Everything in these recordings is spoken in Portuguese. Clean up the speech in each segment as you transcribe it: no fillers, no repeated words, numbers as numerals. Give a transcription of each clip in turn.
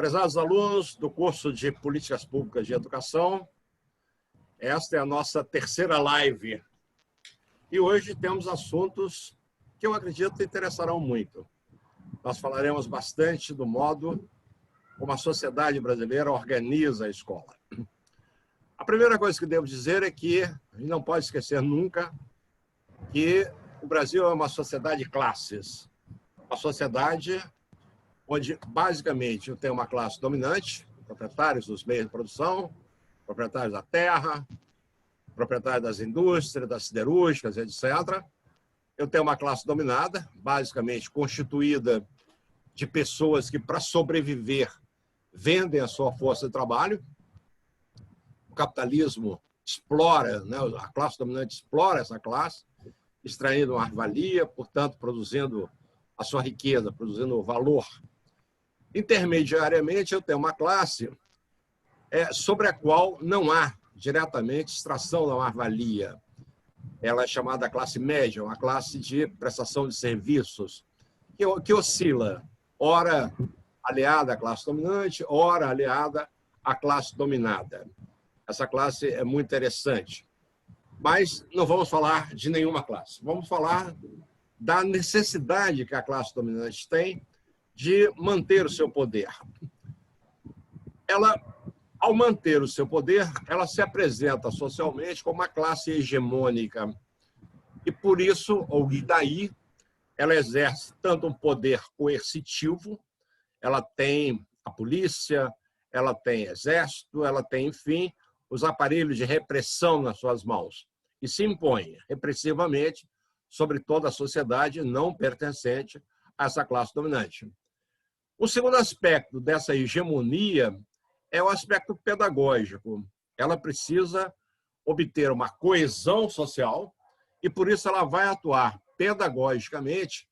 Prezados alunos do curso de Políticas Públicas de Educação, esta é a nossa terceira live. E hoje temos assuntos que eu acredito interessarão muito. Nós falaremos bastante do modo como a sociedade brasileira organiza a escola. A primeira coisa que devo dizer é que a gente não pode esquecer nunca que o Brasil é uma sociedade de classes. Uma sociedade onde, basicamente, eu tenho uma classe dominante, proprietários dos meios de produção, proprietários da terra, proprietários das indústrias, das siderúrgicas, etc. Eu tenho uma classe dominada, basicamente constituída de pessoas que, para sobreviver, vendem a sua força de trabalho. O capitalismo explora, né? A classe dominante explora essa classe, extraindo uma valia, portanto, produzindo a sua riqueza, produzindo valor. Intermediariamente, eu tenho uma classe sobre a qual não há diretamente extração da mais-valia. Ela é chamada classe média, uma classe de prestação de serviços, que oscila, ora aliada à classe dominante, ora aliada à classe dominada. Essa classe é muito interessante. Mas não vamos falar de nenhuma classe. Vamos falar da necessidade que a classe dominante tem de manter o seu poder. Ela, ao manter o seu poder, ela se apresenta socialmente como uma classe hegemônica. E por isso, ou daí, ela exerce tanto um poder coercitivo, ela tem a polícia, ela tem exército, ela tem, enfim, os aparelhos de repressão nas suas mãos. E se impõe repressivamente sobre toda a sociedade não pertencente a essa classe dominante. O segundo aspecto dessa hegemonia é o aspecto pedagógico. Ela precisa obter uma coesão social e, por isso, ela vai atuar pedagogicamente,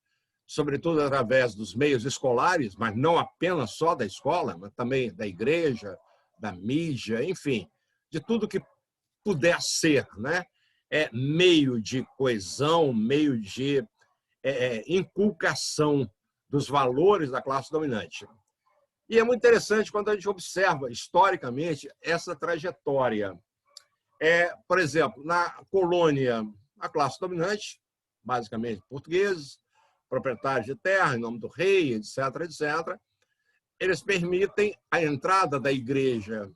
sobretudo através dos meios escolares, mas não apenas só da escola, mas também da igreja, da mídia, enfim, de tudo que puder ser, né? Meio de coesão, meio de inculcação dos valores da classe dominante. E é muito interessante quando a gente observa, historicamente, essa trajetória. Por exemplo, na colônia, a classe dominante, basicamente portugueses, proprietários de terra, em nome do rei, etc., etc., eles permitem a entrada da igreja,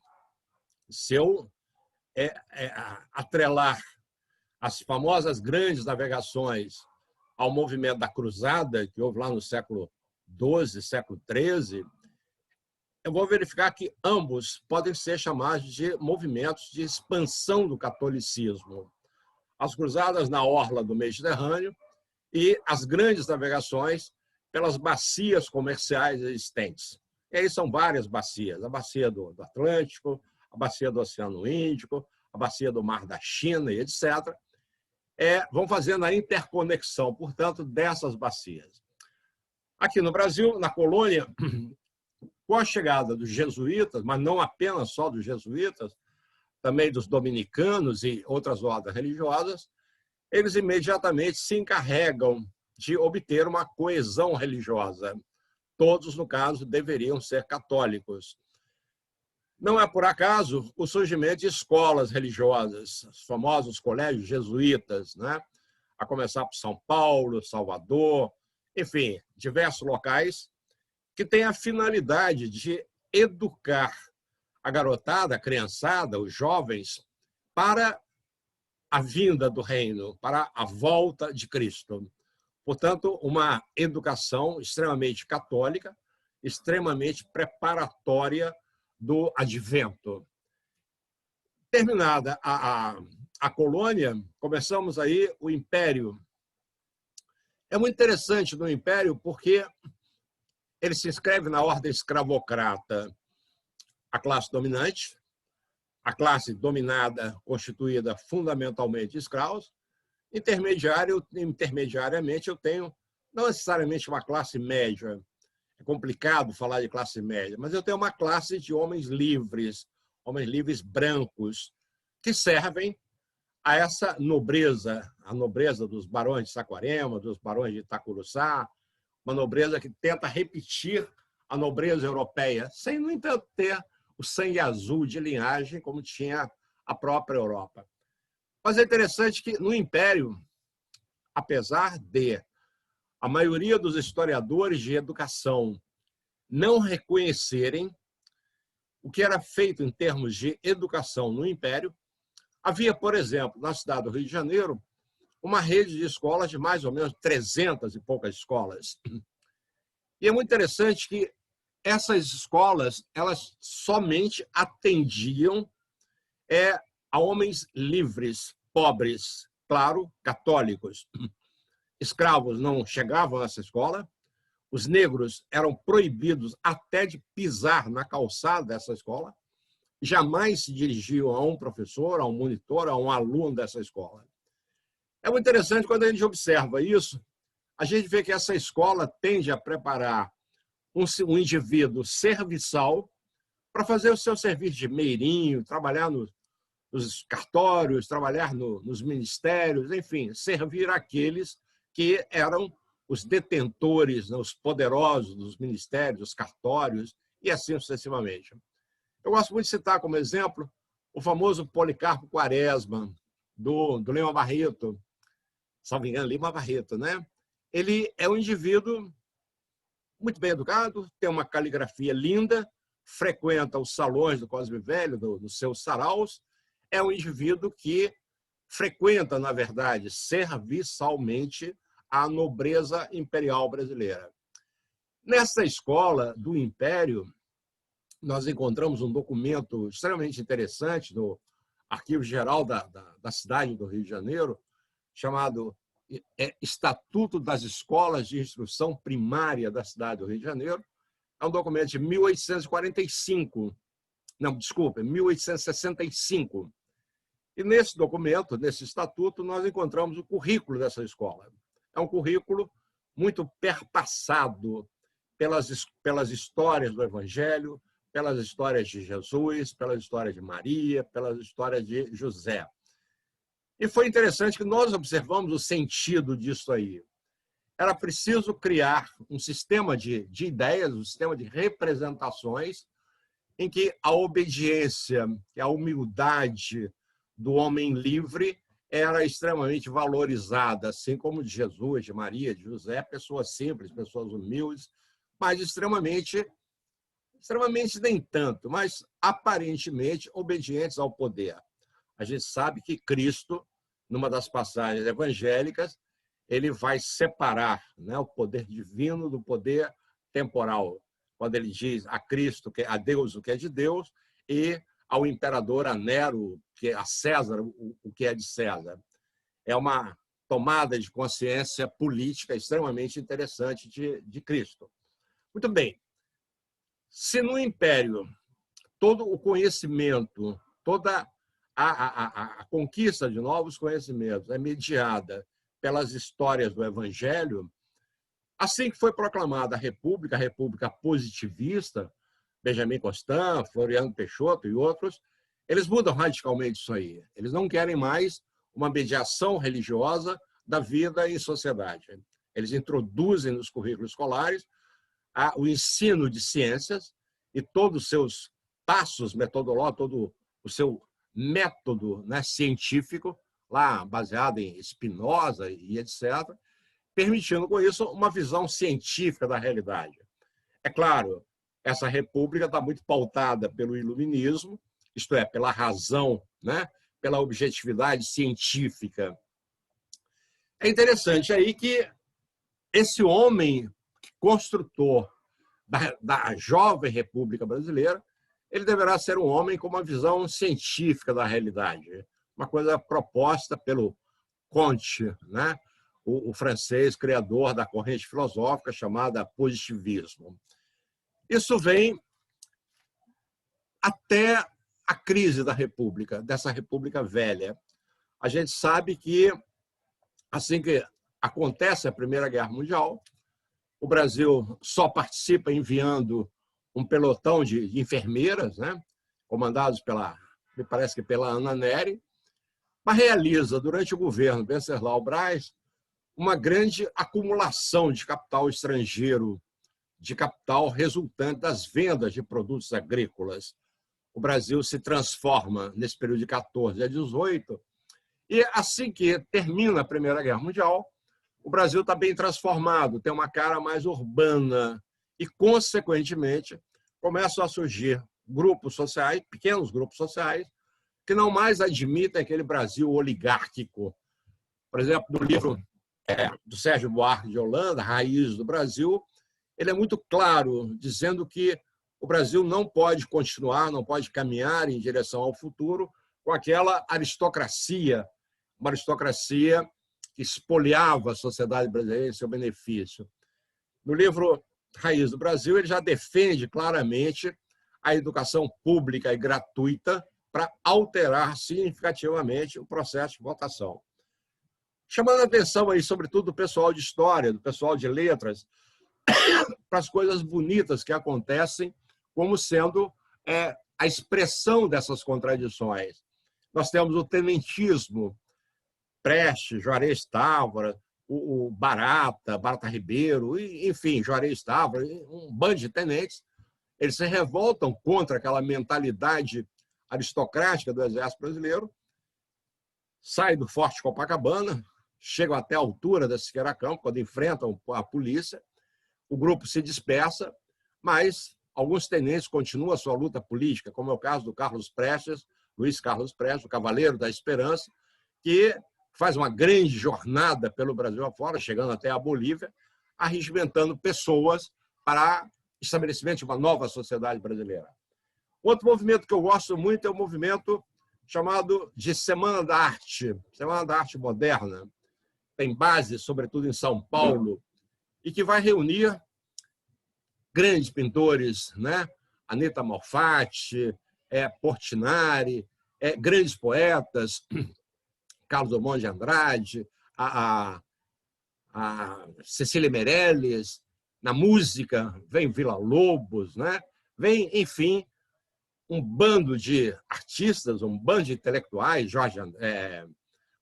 atrelar as famosas grandes navegações ao movimento da cruzada, que houve lá no século XII, século XIII, eu vou verificar que ambos podem ser chamados de movimentos de expansão do catolicismo. As cruzadas na orla do Mediterrâneo e as grandes navegações pelas bacias comerciais existentes. E aí são várias bacias, a bacia do Atlântico, a bacia do Oceano Índico, a bacia do Mar da China, e etc., vão fazendo a interconexão, portanto, dessas bacias. Aqui no Brasil, na colônia, com a chegada dos jesuítas, mas não apenas só dos jesuítas, também dos dominicanos e outras ordens religiosas, eles imediatamente se encarregam de obter uma coesão religiosa. Todos, no caso, deveriam ser católicos. Não é por acaso o surgimento de escolas religiosas, os famosos colégios jesuítas, né? A começar por São Paulo, Salvador, enfim, diversos locais que têm a finalidade de educar a garotada, a criançada, os jovens, para a vinda do reino, para a volta de Cristo. Portanto, uma educação extremamente católica, extremamente preparatória do advento. Terminada a colônia, começamos aí o Império. É muito interessante no Império porque ele se inscreve na ordem escravocrata, a classe dominante, a classe dominada, constituída fundamentalmente de escravos. Intermediariamente, eu tenho não necessariamente uma classe média. É complicado falar de classe média, mas eu tenho uma classe de homens livres brancos, que servem a essa nobreza, a nobreza dos barões de Saquarema, dos barões de Itacuruçá, uma nobreza que tenta repetir a nobreza europeia, sem, no entanto, ter o sangue azul de linhagem, como tinha a própria Europa. Mas é interessante que, no Império, apesar de a maioria dos historiadores de educação não reconhecerem o que era feito em termos de educação no Império, havia, por exemplo, na cidade do Rio de Janeiro, uma rede de escolas de mais ou menos 300 e poucas escolas. E é muito interessante que essas escolas, elas somente atendiam a homens livres, pobres, claro, católicos. Escravos não chegavam a essa escola, os negros eram proibidos até de pisar na calçada dessa escola, jamais se dirigiam a um professor, a um monitor, a um aluno dessa escola. É muito interessante quando a gente observa isso, a gente vê que essa escola tende a preparar um indivíduo serviçal para fazer o seu serviço de meirinho, trabalhar nos cartórios, trabalhar nos ministérios, enfim, servir aqueles que eram os detentores, os poderosos dos ministérios, dos cartórios, e assim sucessivamente. Eu gosto muito de citar como exemplo o famoso Policarpo Quaresma, do Lima Barreto, salvo engano, Lima Barreto, né? Ele é um indivíduo muito bem educado, tem uma caligrafia linda, frequenta os salões do Cosme Velho, dos seus saraus, é um indivíduo que frequenta, na verdade, serviçalmente a nobreza imperial brasileira. Nessa escola do Império, nós encontramos um documento extremamente interessante do Arquivo Geral da cidade do Rio de Janeiro, chamado Estatuto das Escolas de Instrução Primária da cidade do Rio de Janeiro. É um documento de 1845, não, desculpa, 1865. E nesse documento, nesse estatuto, nós encontramos o currículo dessa escola. É um currículo muito perpassado pelas histórias do Evangelho, pelas histórias de Jesus, pelas histórias de Maria, pelas histórias de José. E foi interessante que nós observamos o sentido disso aí. Era preciso criar um sistema de ideias, um sistema de representações em que a obediência e a humildade do homem livre era extremamente valorizada, assim como de Jesus, de Maria, de José, pessoas simples, pessoas humildes, mas extremamente nem tanto, mas aparentemente obedientes ao poder. A gente sabe que Cristo, numa das passagens evangélicas, ele vai separar, né, o poder divino do poder temporal, quando ele diz a Cristo, a Deus o que é de Deus, e ao imperador, a Nero, a César, o que é de César. É uma tomada de consciência política extremamente interessante de Cristo. Muito bem. Se no Império todo o conhecimento, toda a conquista de novos conhecimentos é mediada pelas histórias do Evangelho, assim que foi proclamada a República positivista, Benjamin Constant, Floriano Peixoto e outros, eles mudam radicalmente isso aí. Eles não querem mais uma mediação religiosa da vida em sociedade. Eles introduzem nos currículos escolares o ensino de ciências e todos os seus passos metodológicos, todo o seu método, né, científico, lá baseado em Spinoza e etc., permitindo com isso uma visão científica da realidade. É claro, essa república está muito pautada pelo iluminismo, isto é, pela razão, né, pela objetividade científica. É interessante aí que esse homem construtor da jovem República Brasileira, ele deverá ser um homem com uma visão científica da realidade, uma coisa proposta pelo Comte, né, o francês criador da corrente filosófica chamada positivismo. Isso vem até a crise da República, dessa República velha. A gente sabe que, assim que acontece a Primeira Guerra Mundial, o Brasil só participa enviando um pelotão de enfermeiras, né, comandados me parece que pela Ana Nery, mas realiza, durante o governo Venceslau Braz, uma grande acumulação de capital estrangeiro de capital resultante das vendas de produtos agrícolas. O Brasil se transforma nesse período de 14 a 18, e assim que termina a Primeira Guerra Mundial, o Brasil está bem transformado, tem uma cara mais urbana e, consequentemente, começam a surgir grupos sociais, pequenos grupos sociais, que não mais admitem aquele Brasil oligárquico. Por exemplo, no livro do Sérgio Buarque de Holanda, Raiz do Brasil, ele é muito claro, dizendo que o Brasil não pode continuar, não pode caminhar em direção ao futuro com aquela aristocracia, uma aristocracia que espoliava a sociedade brasileira em seu benefício. No livro Raiz do Brasil, ele já defende claramente a educação pública e gratuita para alterar significativamente o processo de votação. Chamando a atenção aí, sobretudo, do pessoal de história, do pessoal de letras, para as coisas bonitas que acontecem, como sendo a expressão dessas contradições. Nós temos o tenentismo, Prestes, Juarez Távora, o Barata Ribeiro, enfim, Juarez Távora, um bando de tenentes. Eles se revoltam contra aquela mentalidade aristocrática do Exército Brasileiro, saem do Forte Copacabana, chegam até a altura da Siqueira Campos, quando enfrentam a polícia, o grupo se dispersa, mas alguns tenentes continuam a sua luta política, como é o caso do Carlos Prestes, Luiz Carlos Prestes, o Cavaleiro da Esperança, que faz uma grande jornada pelo Brasil afora, chegando até a Bolívia, arregimentando pessoas para estabelecimento de uma nova sociedade brasileira. Outro movimento que eu gosto muito é o movimento chamado de Semana da Arte, Semana da Arte Moderna. Tem base, sobretudo, em São Paulo, e que vai reunir grandes pintores, né? Anita Malfatti, Portinari, grandes poetas, Carlos Drummond de Andrade, a Cecília Meirelles. Na música vem Villa-Lobos, né? Vem, enfim, um bando de artistas, um bando de intelectuais,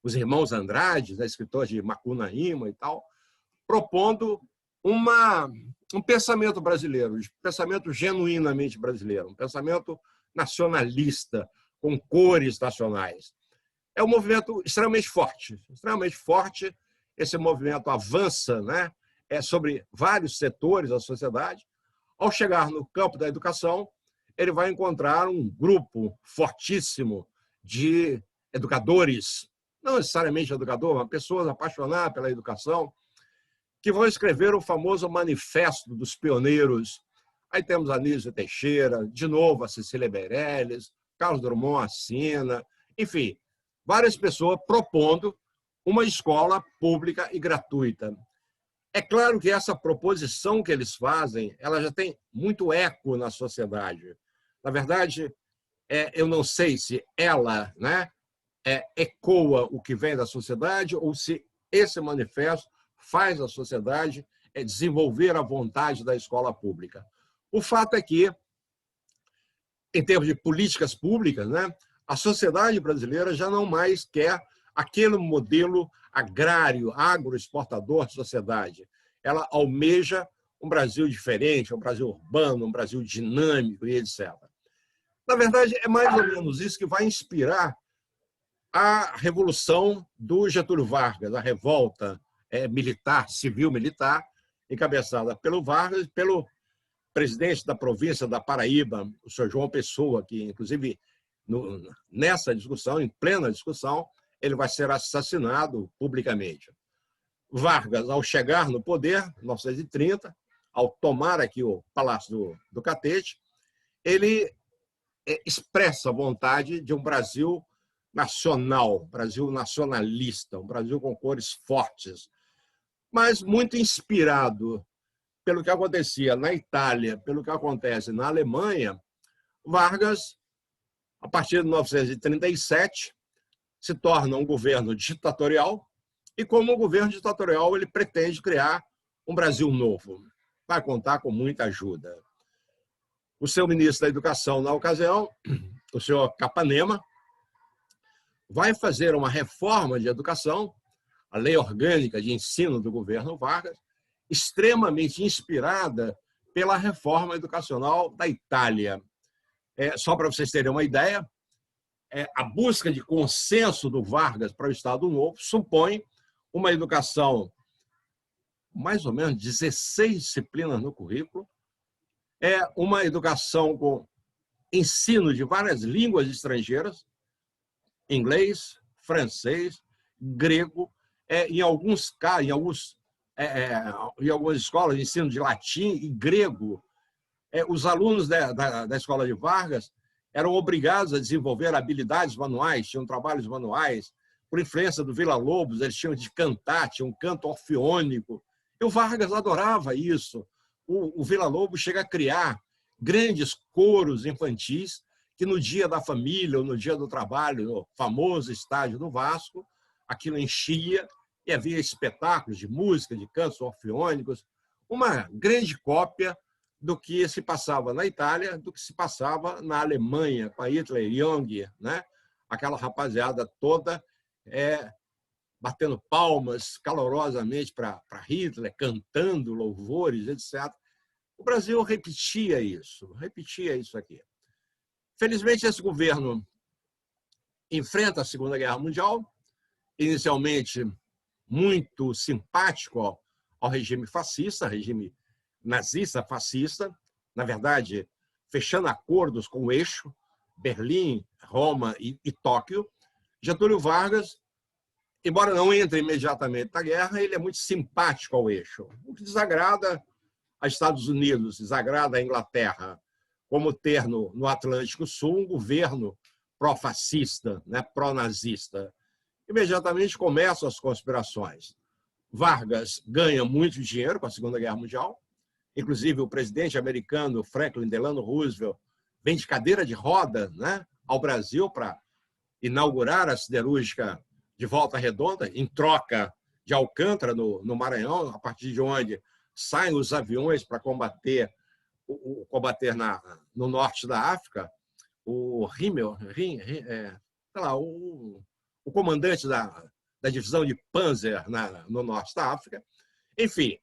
os irmãos Andrade, né, escritores de Macunaíma e tal, propondo um pensamento brasileiro, um pensamento genuinamente brasileiro, um pensamento nacionalista, com cores nacionais. É um movimento extremamente forte, extremamente forte. Esse movimento avança, né, sobre vários setores da sociedade. Ao chegar no campo da educação, ele vai encontrar um grupo fortíssimo de educadores, não necessariamente educador, mas pessoas apaixonadas pela educação, que vão escrever o famoso Manifesto dos Pioneiros. Aí temos a Anísio Teixeira, de novo a Cecília Meirelles, Carlos Drummond assina, enfim, várias pessoas propondo uma escola pública e gratuita. É claro que essa proposição que eles fazem, ela já tem muito eco na sociedade. Na verdade, eu não sei se ela, né, ecoa o que vem da sociedade ou se esse manifesto faz a sociedade desenvolver a vontade da escola pública. O fato é que, em termos de políticas públicas, né, a sociedade brasileira já não mais quer aquele modelo agrário, agroexportador de sociedade. Ela almeja um Brasil diferente, um Brasil urbano, um Brasil dinâmico e etc. Na verdade, é mais ou menos isso que vai inspirar a revolução do Getúlio Vargas, a revolta militar, civil-militar, encabeçada pelo Vargas, pelo presidente da província da Paraíba, o senhor João Pessoa, que, inclusive, nessa discussão, em plena discussão, ele vai ser assassinado publicamente. Vargas, ao chegar no poder, em 1930, ao tomar aqui o Palácio do Catete, ele expressa a vontade de um Brasil nacional, Brasil nacionalista, um Brasil com cores fortes, mas muito inspirado pelo que acontecia na Itália, pelo que acontece na Alemanha. Vargas, a partir de 1937, se torna um governo ditatorial e, como um governo ditatorial, ele pretende criar um Brasil novo. Vai contar com muita ajuda. O seu ministro da Educação, na ocasião, o senhor Capanema, vai fazer uma reforma de educação, a Lei Orgânica de Ensino do governo Vargas, extremamente inspirada pela reforma educacional da Itália. Só para vocês terem uma ideia, a busca de consenso do Vargas para o Estado Novo supõe uma educação, mais ou menos 16 disciplinas no currículo, uma educação com ensino de várias línguas estrangeiras, inglês, francês, grego, em algumas escolas, ensino de latim e grego. Os alunos da escola de Vargas eram obrigados a desenvolver habilidades manuais, tinham trabalhos manuais. Por influência do Villa-Lobos, eles tinham de cantar, tinham um canto orfeônico. E o Vargas adorava isso. O Villa-Lobos chega a criar grandes coros infantis que no dia da família ou no dia do trabalho, no famoso estádio do Vasco, aquilo enchia e havia espetáculos de música, de cantos orfeônicos, uma grande cópia do que se passava na Itália, do que se passava na Alemanha, com a Hitler, Jung, né? Aquela rapaziada toda batendo palmas calorosamente para Hitler, cantando louvores, etc. O Brasil repetia isso aqui. Felizmente, esse governo enfrenta a Segunda Guerra Mundial, inicialmente muito simpático ao regime fascista, regime nazista, fascista, na verdade, fechando acordos com o eixo, Berlim, Roma e Tóquio. Getúlio Vargas, embora não entre imediatamente na guerra, ele é muito simpático ao eixo, o que desagrada a Estados Unidos, desagrada a Inglaterra, como ter no Atlântico Sul um governo pró-fascista, né, pró-nazista. Imediatamente começam as conspirações. Vargas ganha muito dinheiro com a Segunda Guerra Mundial, inclusive o presidente americano Franklin Delano Roosevelt vem de cadeira de roda, né, ao Brasil para inaugurar a siderúrgica de Volta Redonda, em troca de Alcântara, no Maranhão, a partir de onde saem os aviões para combater no norte da África. O Himmel, o comandante da divisão de Panzer no norte da África. Enfim,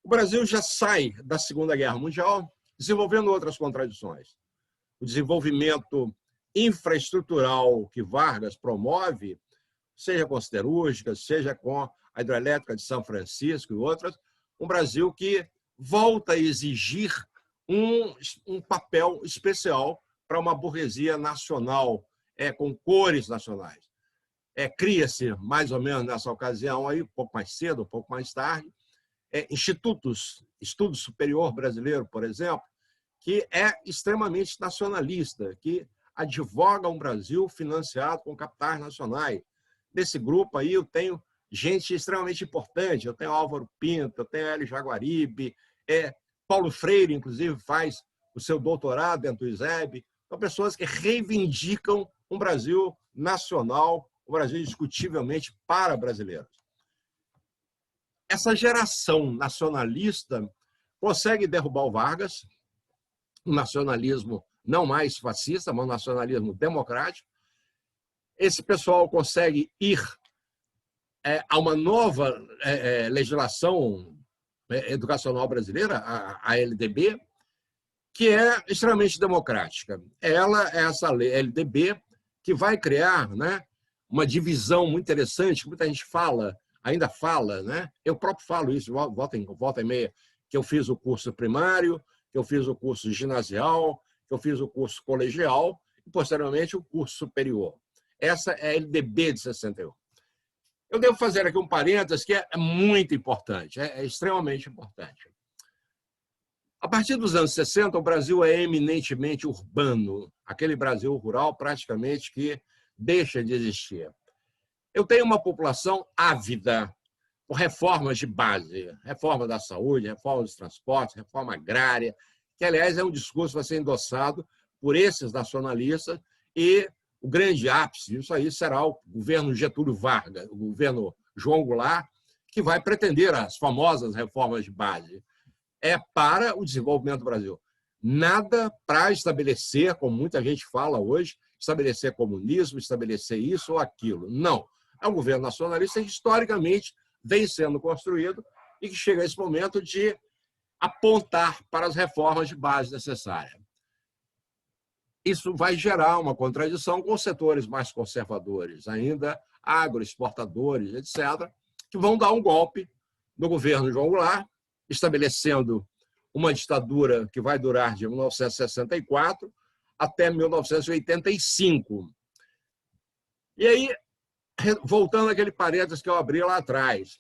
o Brasil já sai da Segunda Guerra Mundial desenvolvendo outras contradições. O desenvolvimento infraestrutural que Vargas promove, seja com siderúrgicas, seja com a hidrelétrica de São Francisco e outras, um Brasil que volta a exigir um papel especial para uma burguesia nacional, com cores nacionais. Cria-se, mais ou menos nessa ocasião, aí, um pouco mais cedo, um pouco mais tarde, institutos, Estudo Superior Brasileiro, por exemplo, que é extremamente nacionalista, que advoga um Brasil financiado com capitais nacionais. Nesse grupo aí eu tenho gente extremamente importante, eu tenho Álvaro Pinto, eu tenho Hélio Jaguaribe, Paulo Freire, inclusive, faz o seu doutorado dentro do ISEB. São pessoas que reivindicam um Brasil nacional, um Brasil indiscutivelmente para brasileiros. Essa geração nacionalista consegue derrubar o Vargas, um nacionalismo não mais fascista, mas um nacionalismo democrático. Esse pessoal consegue ir a uma nova legislação educacional brasileira, a LDB, que é extremamente democrática. Ela é essa LDB que vai criar, né, uma divisão muito interessante, que muita gente ainda fala, né? Eu próprio falo isso, volta e meia, que eu fiz o curso primário, que eu fiz o curso ginasial, que eu fiz o curso colegial e, posteriormente, o curso superior. Essa é a LDB de 61. Eu devo fazer aqui um parênteses que é muito importante, é extremamente importante. A partir dos anos 60, o Brasil é eminentemente urbano, aquele Brasil rural praticamente que deixa de existir. Eu tenho uma população ávida por reformas de base, reforma da saúde, reforma dos transportes, reforma agrária, que, aliás, é um discurso que vai ser endossado por esses nacionalistas, e o grande ápice disso aí será o governo Getúlio Vargas, o governo João Goulart, que vai pretender as famosas reformas de base. Para o desenvolvimento do Brasil. Nada para estabelecer, como muita gente fala hoje, estabelecer comunismo, estabelecer isso ou aquilo. Não. É um governo nacionalista que, historicamente, vem sendo construído e que chega a esse momento de apontar para as reformas de base necessárias. Isso vai gerar uma contradição com os setores mais conservadores, ainda agroexportadores, etc., que vão dar um golpe no governo João Goulart, estabelecendo uma ditadura que vai durar de 1964 até 1985. E aí, voltando àquele parênteses que eu abri lá atrás,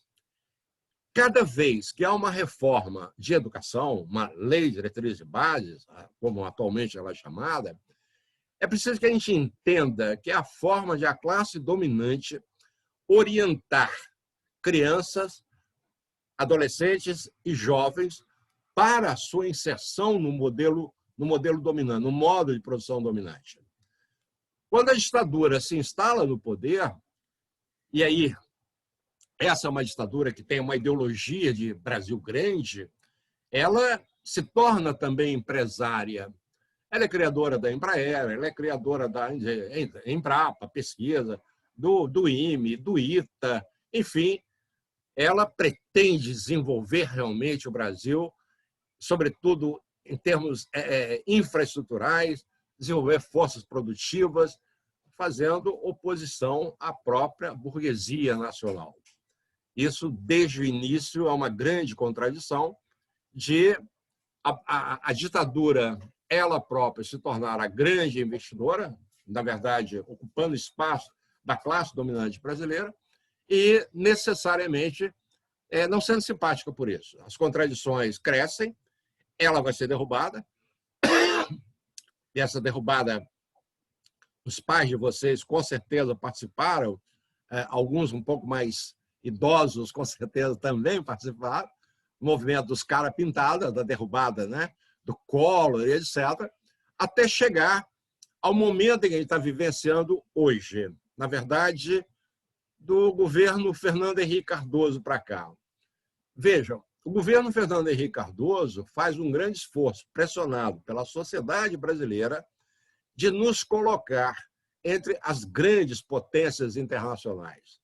cada vez que há uma reforma de educação, uma lei de diretriz de bases, como atualmente ela é chamada, é preciso que a gente entenda que é a forma de a classe dominante orientar crianças, adolescentes e jovens para a sua inserção no modelo dominante, no modo de produção dominante. Quando a ditadura se instala no poder, e aí essa é uma ditadura que tem uma ideologia de Brasil grande, ela se torna também empresária. Ela é criadora da Embraer, ela é criadora da Embrapa, pesquisa, do IME, do ITA, enfim, ela pretende desenvolver realmente o Brasil, sobretudo em termos infraestruturais, desenvolver forças produtivas, fazendo oposição à própria burguesia nacional. Isso, desde o início, é uma grande contradição de a ditadura, ela própria, se tornar a grande investidora, na verdade, ocupando espaço da classe dominante brasileira, e necessariamente não sendo simpática por isso. As contradições crescem, ela vai ser derrubada, e essa derrubada, os pais de vocês com certeza participaram, alguns um pouco mais idosos com certeza também participaram, o movimento dos cara pintada, da derrubada, né, do Collor, etc., até chegar ao momento em que a gente está vivenciando hoje. Na verdade, do governo Fernando Henrique Cardoso para cá. Vejam, o governo Fernando Henrique Cardoso faz um grande esforço, pressionado pela sociedade brasileira, de nos colocar entre as grandes potências internacionais.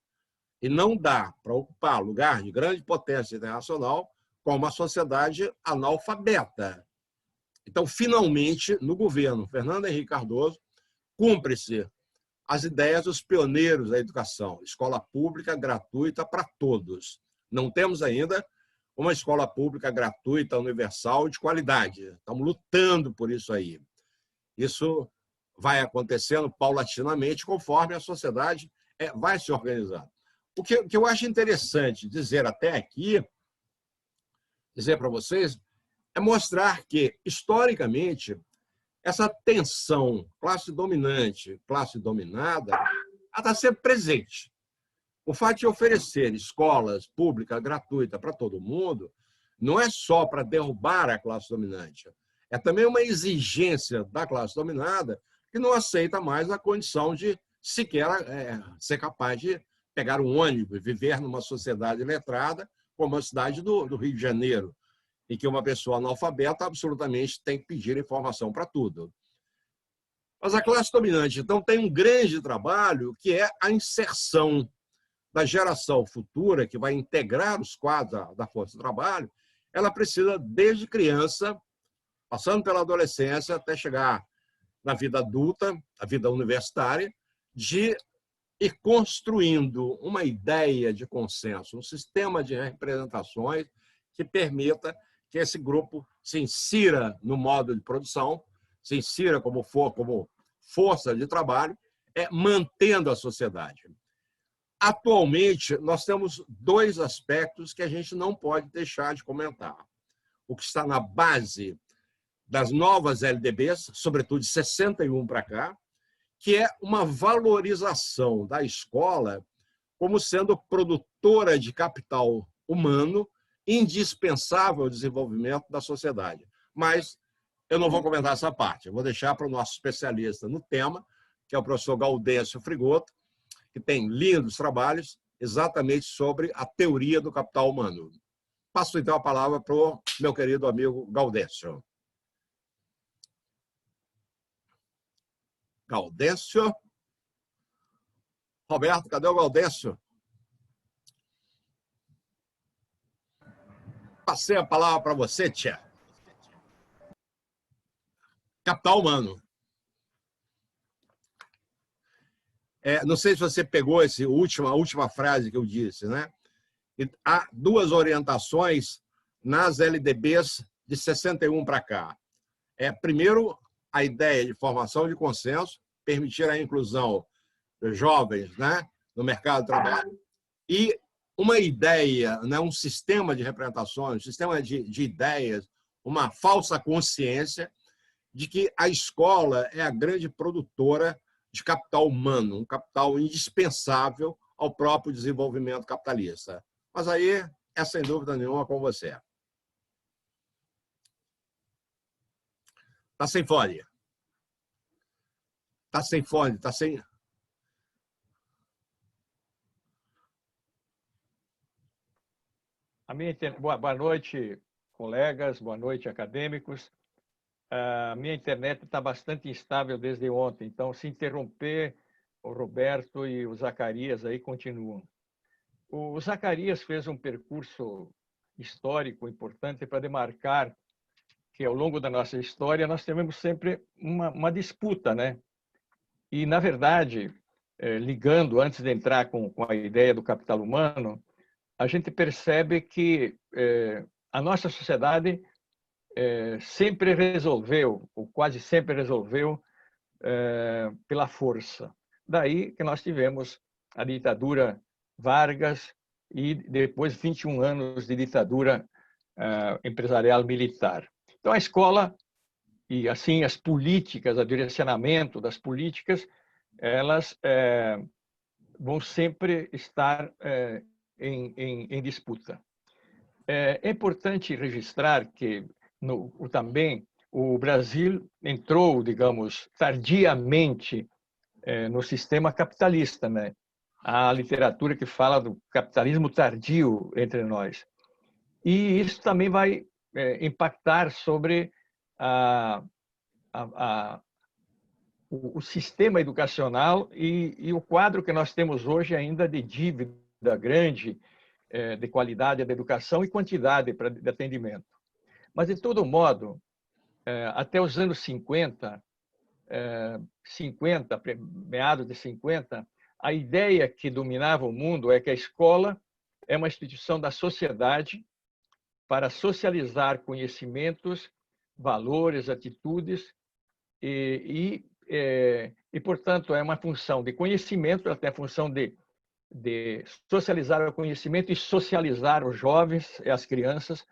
E não dá para ocupar lugar de grande potência internacional com uma sociedade analfabeta. Então, finalmente, no governo Fernando Henrique Cardoso, cumpre-se as ideias dos pioneiros da educação, escola pública gratuita para todos. Não temos ainda uma escola pública gratuita, universal, de qualidade. Estamos lutando por isso aí. Isso vai acontecendo paulatinamente, conforme a sociedade vai se organizando. O que eu acho interessante dizer até aqui, dizer para vocês, é mostrar que, historicamente, essa tensão classe dominante, classe dominada, ela está sempre presente. O fato de oferecer escolas públicas gratuitas para todo mundo não é só para derrubar a classe dominante, é também uma exigência da classe dominada que não aceita mais a condição de sequer ser capaz de pegar um ônibus, viver numa sociedade letrada, como a cidade do Rio de Janeiro, em que uma pessoa analfabeta absolutamente tem que pedir informação para tudo. Mas a classe dominante, então, tem um grande trabalho que é a inserção da geração futura, que vai integrar os quadros da força de trabalho. Ela precisa, desde criança, passando pela adolescência, até chegar na vida adulta, a vida universitária, de ir construindo uma ideia de consenso, um sistema de representações que permita que esse grupo se insira no modo de produção, se insira como força de trabalho, mantendo a sociedade. Atualmente, nós temos dois aspectos que a gente não pode deixar de comentar. O que está na base das novas LDBs, sobretudo de 61 para cá, que é uma valorização da escola como sendo produtora de capital humano indispensável ao desenvolvimento da sociedade. Mas eu não vou comentar essa parte, eu vou deixar para o nosso especialista no tema, que é o professor Gaudêncio Frigoto, que tem lindos trabalhos exatamente sobre a teoria do capital humano. Passo, então, a palavra para o meu querido amigo Gaudêncio. Gaudêncio. Roberto, cadê o Gaudêncio? Passei a palavra para você, Tia. Capital humano. Não sei se você pegou a última frase que eu disse, né? E há duas orientações nas LDBs de 61 para cá. Primeiro, a ideia de formação de consenso, permitir a inclusão de jovens, né, no mercado de trabalho, e uma ideia, né, um sistema de representações, um sistema de ideias, uma falsa consciência de que a escola é a grande produtora de capital humano, um capital indispensável ao próprio desenvolvimento capitalista. Mas aí é, sem dúvida nenhuma, com você. Está sem fone. Está sem fone, está sem... Boa noite, colegas, boa noite, acadêmicos. A minha internet está bastante instável desde ontem, então, se interromper, o Roberto e o Zacarias aí continuam. O Zacarias fez um percurso histórico importante para demarcar que, ao longo da nossa história, nós tivemos sempre uma disputa, né? E, na verdade, ligando, antes de entrar com a ideia do capital humano, a gente percebe que a nossa sociedade sempre resolveu, ou quase sempre resolveu, pela força. Daí que nós tivemos a ditadura Vargas e depois 21 anos de ditadura empresarial militar. Então, a escola e, assim, as políticas, o direcionamento das políticas, elas vão sempre estar em disputa. É importante registrar que também o Brasil entrou, digamos, tardiamente no sistema capitalista, né? Há literatura que fala do capitalismo tardio entre nós. E isso também vai impactar sobre o sistema educacional e o quadro que nós temos hoje ainda de dívida grande de qualidade da educação e quantidade de atendimento. Mas, de todo modo, até os anos 50, meados de 50, a ideia que dominava o mundo é que a escola é uma instituição da sociedade para socializar conhecimentos, valores, atitudes e portanto, é uma função de conhecimento, ela tem a função de socializar o conhecimento e socializar os jovens e as crianças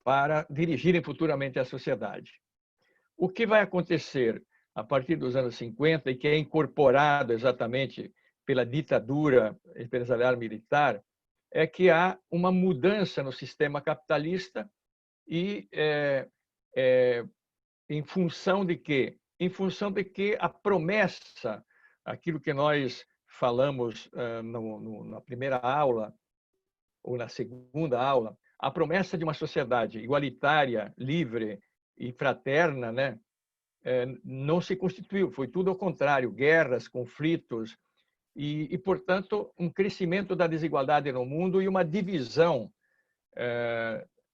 para dirigirem futuramente a sociedade. O que vai acontecer a partir dos anos 50 e que é incorporado exatamente pela ditadura empresarial militar é que há uma mudança no sistema capitalista e em função de quê? Em função de que a promessa, aquilo que nós falamos na primeira aula ou na segunda aula, a promessa de uma sociedade igualitária, livre e fraterna, né, não se constituiu. Foi tudo ao contrário, guerras, conflitos e, portanto, um crescimento da desigualdade no mundo e uma divisão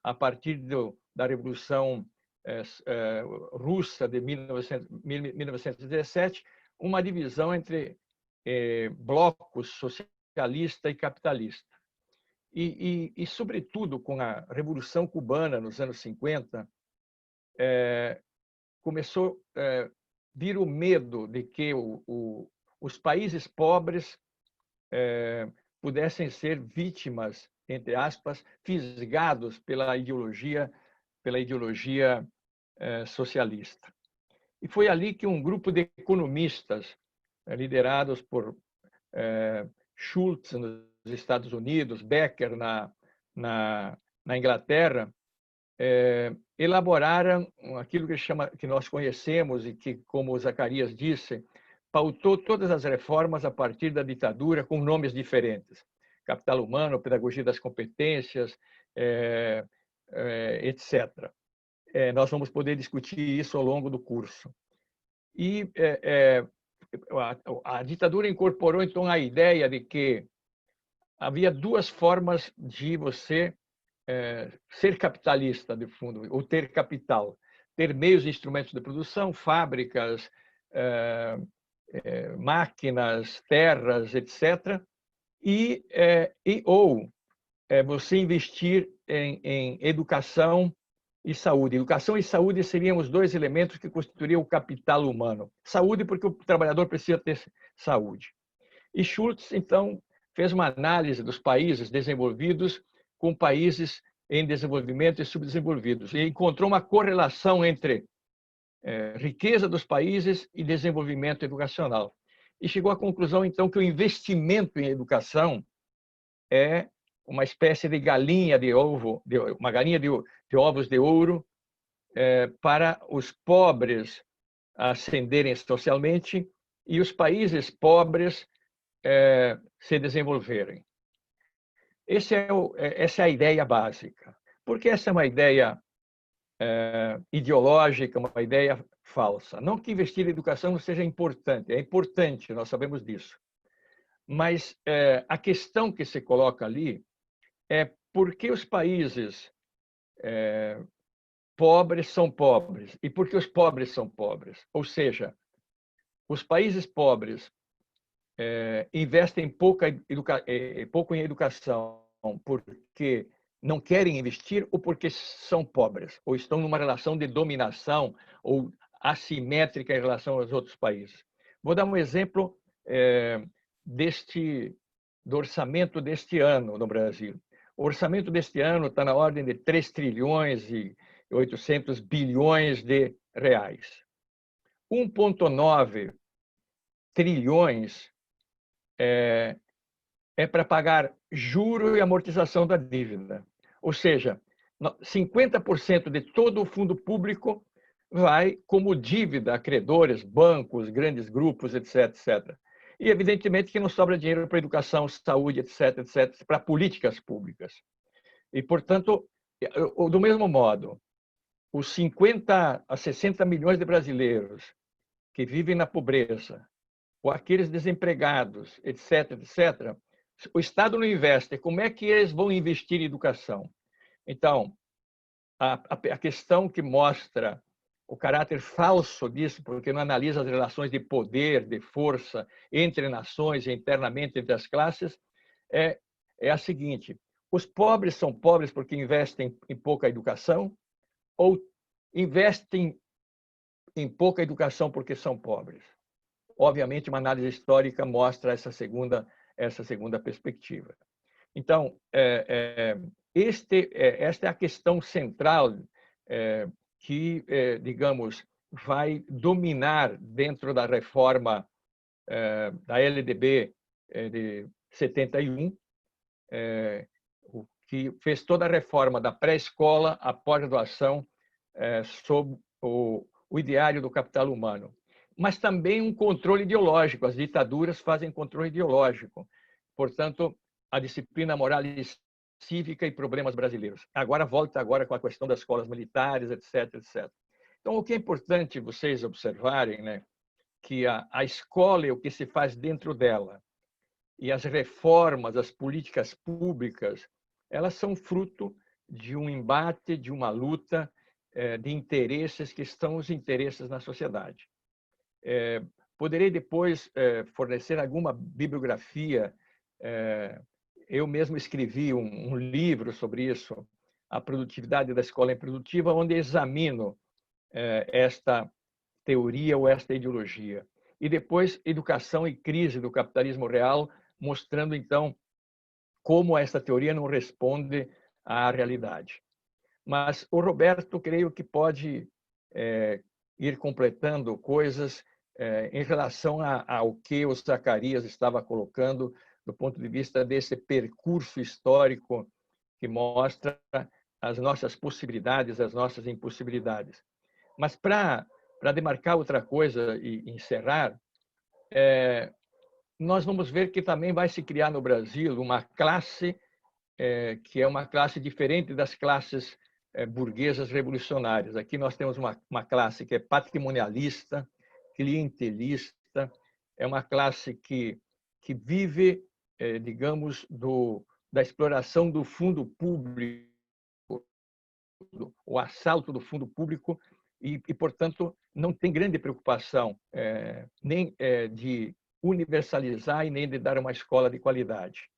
a partir da Revolução Russa de 1917, uma divisão entre blocos socialista e capitalista. E, sobretudo, com a Revolução Cubana nos anos 50, começou a vir o medo de que os países pobres pudessem ser vítimas, entre aspas, fisgados pela ideologia socialista. E foi ali que um grupo de economistas, liderados por Schultz nos Estados Unidos, Becker na Inglaterra, elaboraram aquilo que nós conhecemos e que, como o Zacarias disse, pautou todas as reformas a partir da ditadura com nomes diferentes. Capital humano, pedagogia das competências, etc. Nós vamos poder discutir isso ao longo do curso. E a ditadura incorporou, então, a ideia de que havia duas formas de você ser capitalista, de fundo, ou ter capital, ter meios e instrumentos de produção, fábricas, máquinas, terras, etc. Ou você investir em educação e saúde. Educação e saúde seriam os dois elementos que constituiriam o capital humano. Saúde, porque o trabalhador precisa ter saúde. E Schultz, então, fez uma análise dos países desenvolvidos com países em desenvolvimento e subdesenvolvidos, e encontrou uma correlação entre riqueza dos países e desenvolvimento educacional. E chegou à conclusão, então, que o investimento em educação é uma espécie de galinha de ovo, uma galinha de ovos de ouro para os pobres ascenderem socialmente e os países pobres se desenvolverem. Essa é a ideia básica. Porque essa é uma ideia ideológica, uma ideia falsa. Não que investir em educação não seja importante, é importante, nós sabemos disso. Mas a questão que se coloca ali é por que os países pobres são pobres e por que os pobres são pobres. Ou seja, os países pobres investem pouco em educação porque não querem investir ou porque são pobres, ou estão numa relação de dominação ou assimétrica em relação aos outros países. Vou dar um exemplo do orçamento deste ano no Brasil. O orçamento deste ano está na ordem de 3 trilhões e 800 bilhões de reais. 1,9 trilhões é para pagar juro e amortização da dívida. Ou seja, 50% de todo o fundo público vai como dívida a credores, bancos, grandes grupos, etc, etc. E, evidentemente, que não sobra dinheiro para educação, saúde, etc, etc, para políticas públicas. E, portanto, do mesmo modo, os 50 a 60 milhões de brasileiros que vivem na pobreza, ou aqueles desempregados, etc, etc, o Estado não investe. Como é que eles vão investir em educação? Então, a questão que mostra o caráter falso disso, porque não analisa as relações de poder, de força entre nações e internamente entre as classes, é a seguinte: os pobres são pobres porque investem em pouca educação ou investem em pouca educação porque são pobres? Obviamente, uma análise histórica mostra essa segunda perspectiva. Então, esta é a questão central que, digamos, vai dominar dentro da reforma da LDB de 71, que fez toda a reforma da pré-escola à pós-graduação sob o ideário do capital humano. Mas também um controle ideológico. As ditaduras fazem controle ideológico. Portanto, a disciplina moral e cívica e problemas brasileiros. Volta com a questão das escolas militares, etc, etc. Então, o que é importante vocês observarem, né, que a escola e o que se faz dentro dela e as reformas, as políticas públicas, elas são fruto de um embate, de uma luta de interesses que são os interesses na sociedade. Poderei depois fornecer alguma bibliografia. Eu mesmo escrevi um livro sobre isso, A Produtividade da Escola Improdutiva, onde examino esta teoria ou esta ideologia. E depois, Educação e Crise do Capitalismo Real, mostrando, então, como esta teoria não responde à realidade. Mas o Roberto, creio que pode ir completando coisas em relação ao que o Zacarias estava colocando do ponto de vista desse percurso histórico que mostra as nossas possibilidades, as nossas impossibilidades. Mas para demarcar outra coisa e encerrar, nós vamos ver que também vai se criar no Brasil uma classe que é uma classe diferente das classes burguesas revolucionárias. Aqui nós temos uma classe que é patrimonialista, clientelista, é uma classe que vive, digamos, da exploração do fundo público o assalto do fundo público e, portanto, não tem grande preocupação nem de universalizar e nem de dar uma escola de qualidade.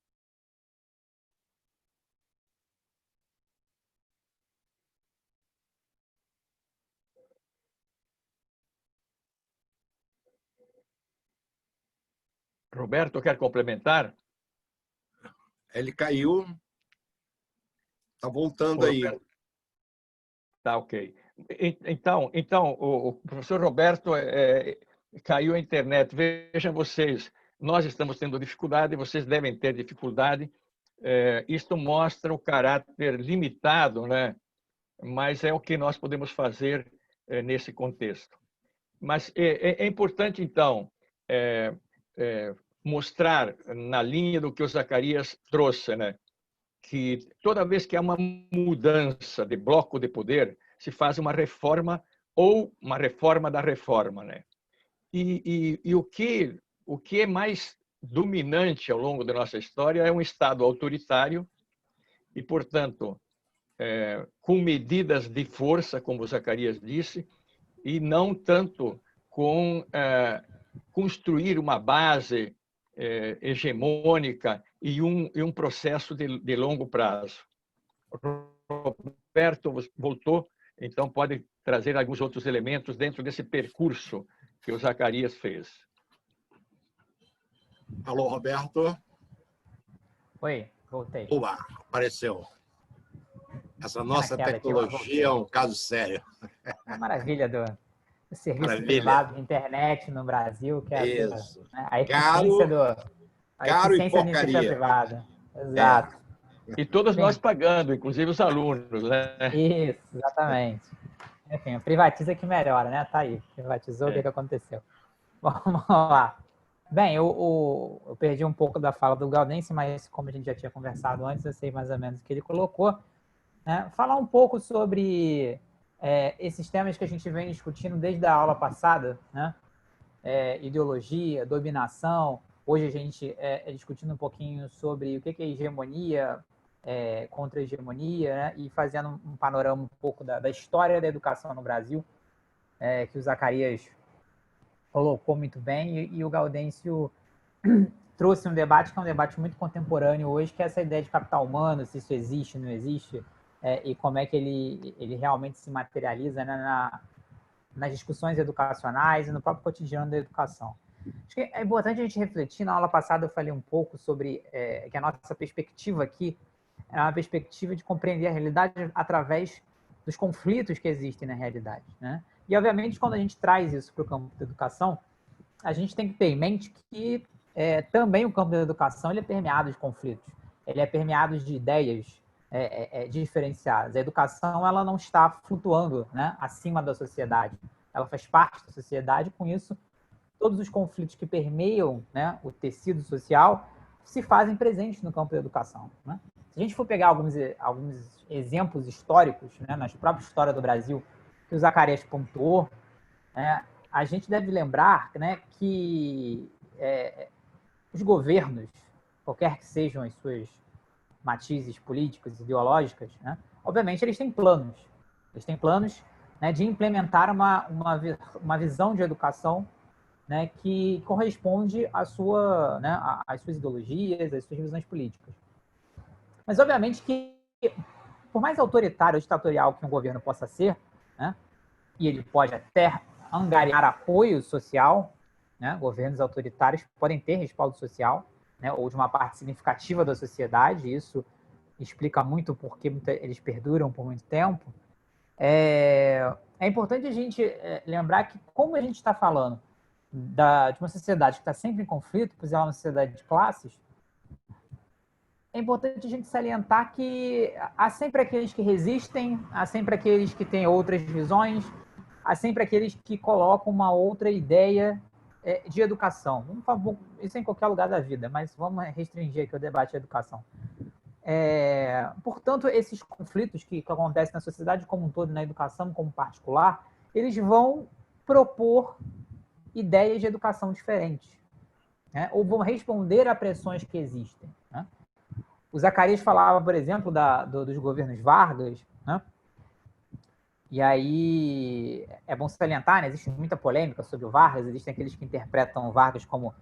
Roberto, quer complementar? Ele caiu, está voltando aí. Tá, ok. Então o professor Roberto caiu a internet. Vejam vocês, nós estamos tendo dificuldade, vocês devem ter dificuldade. Isto mostra o caráter limitado, né? Mas é o que nós podemos fazer nesse contexto. Mas é importante, então, mostrar na linha do que o Zacarias trouxe, né? Que toda vez que há uma mudança de bloco de poder, se faz uma reforma ou uma reforma da reforma, né? E o que é mais dominante ao longo da nossa história é um Estado autoritário e, portanto, com medidas de força, como o Zacarias disse, e não tanto com construir uma base hegemônica e um processo de longo prazo. Roberto voltou, então pode trazer alguns outros elementos dentro desse percurso que o Zacarias fez. Alô, Roberto? Oi, voltei. Oba, apareceu. Essa nossa tecnologia é um caso sério. A maravilha do serviço Maravilha. privado de internet no Brasil, que é Isso. a eficiência caro e da porcaria. iniciativa privada. Exato. E todos nós pagando, inclusive os alunos, né? Isso, exatamente. Enfim, privatiza que melhora, né? Tá aí. Privatizou, o que aconteceu? Vamos lá. Bem, eu perdi um pouco da fala do Gaudense, mas como a gente já tinha conversado antes, eu sei mais ou menos o que ele colocou. Né? Falar um pouco sobre esses temas que a gente vem discutindo desde a aula passada, né? Ideologia, dominação. Hoje a gente discutindo um pouquinho sobre o que é hegemonia, contra-hegemonia, né? E fazendo um panorama um pouco da história da educação no Brasil, que o Zacarias colocou muito bem, e o Gaudêncio trouxe um debate que é um debate muito contemporâneo hoje, que é essa ideia de capital humano, se isso existe, não existe, e como é que ele realmente se materializa, né, nas discussões educacionais e no próprio cotidiano da educação. Acho que é importante a gente refletir. Na aula passada eu falei um pouco sobre que a nossa perspectiva aqui é uma perspectiva de compreender a realidade através dos conflitos que existem na realidade, né? E, obviamente, quando a gente traz isso para o campo da educação, a gente tem que ter em mente que também o campo da educação ele é permeado de conflitos, ele é permeado de ideias diferenciadas. A educação ela não está flutuando, né, acima da sociedade, ela faz parte da sociedade, com isso, todos os conflitos que permeiam, né, o tecido social se fazem presentes no campo da educação, né? Se a gente for pegar alguns exemplos históricos, né, na própria história do Brasil, que o Zacarias pontuou, né, a gente deve lembrar, né, que os governos, qualquer que sejam as suas matizes políticas, ideológicas, né, obviamente eles têm planos. Eles têm planos, né, de implementar uma visão de educação, né, que corresponde às suas ideologias, às suas visões políticas. Mas, obviamente, que por mais autoritário ou ditatorial que um governo possa ser, né, e ele pode até angariar apoio social, né, governos autoritários podem ter respaldo social, né, ou de uma parte significativa da sociedade, isso explica muito porque eles perduram por muito tempo. É importante a gente lembrar que, como a gente está falando de uma sociedade que está sempre em conflito, pois ela é uma sociedade de classes, é importante a gente salientar que há sempre aqueles que resistem, há sempre aqueles que têm outras visões, há sempre aqueles que colocam uma outra ideia de educação. Isso é em qualquer lugar da vida, mas vamos restringir aqui o debate de educação. Portanto, esses conflitos que acontecem na sociedade como um todo, na educação como particular, eles vão propor ideias de educação diferentes, né? Ou vão responder a pressões que existem, né? O Zacarias falava, por exemplo, dos governos Vargas, né? E aí é bom salientar, né? Existe muita polêmica sobre o Vargas, existem aqueles que interpretam o Vargas como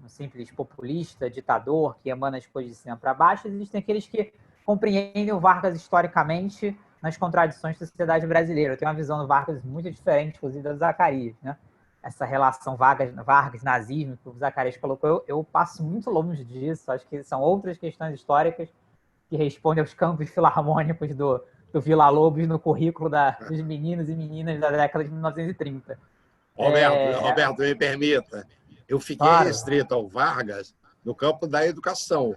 um simples populista, ditador, que emana as coisas de cima para baixo, existem aqueles que compreendem o Vargas historicamente nas contradições da sociedade brasileira. Eu tenho uma visão do Vargas muito diferente, inclusive, da do Zacarias, né? Essa relação Vargas-nazismo que o Zacarias colocou, eu passo muito longe disso, acho que são outras questões históricas que respondem aos campos filarmônicos do Villa-Lobos no currículo dos meninos e meninas da década de 1930. Roberto, me permita, eu fiquei Claro. restrito ao Vargas no campo da educação.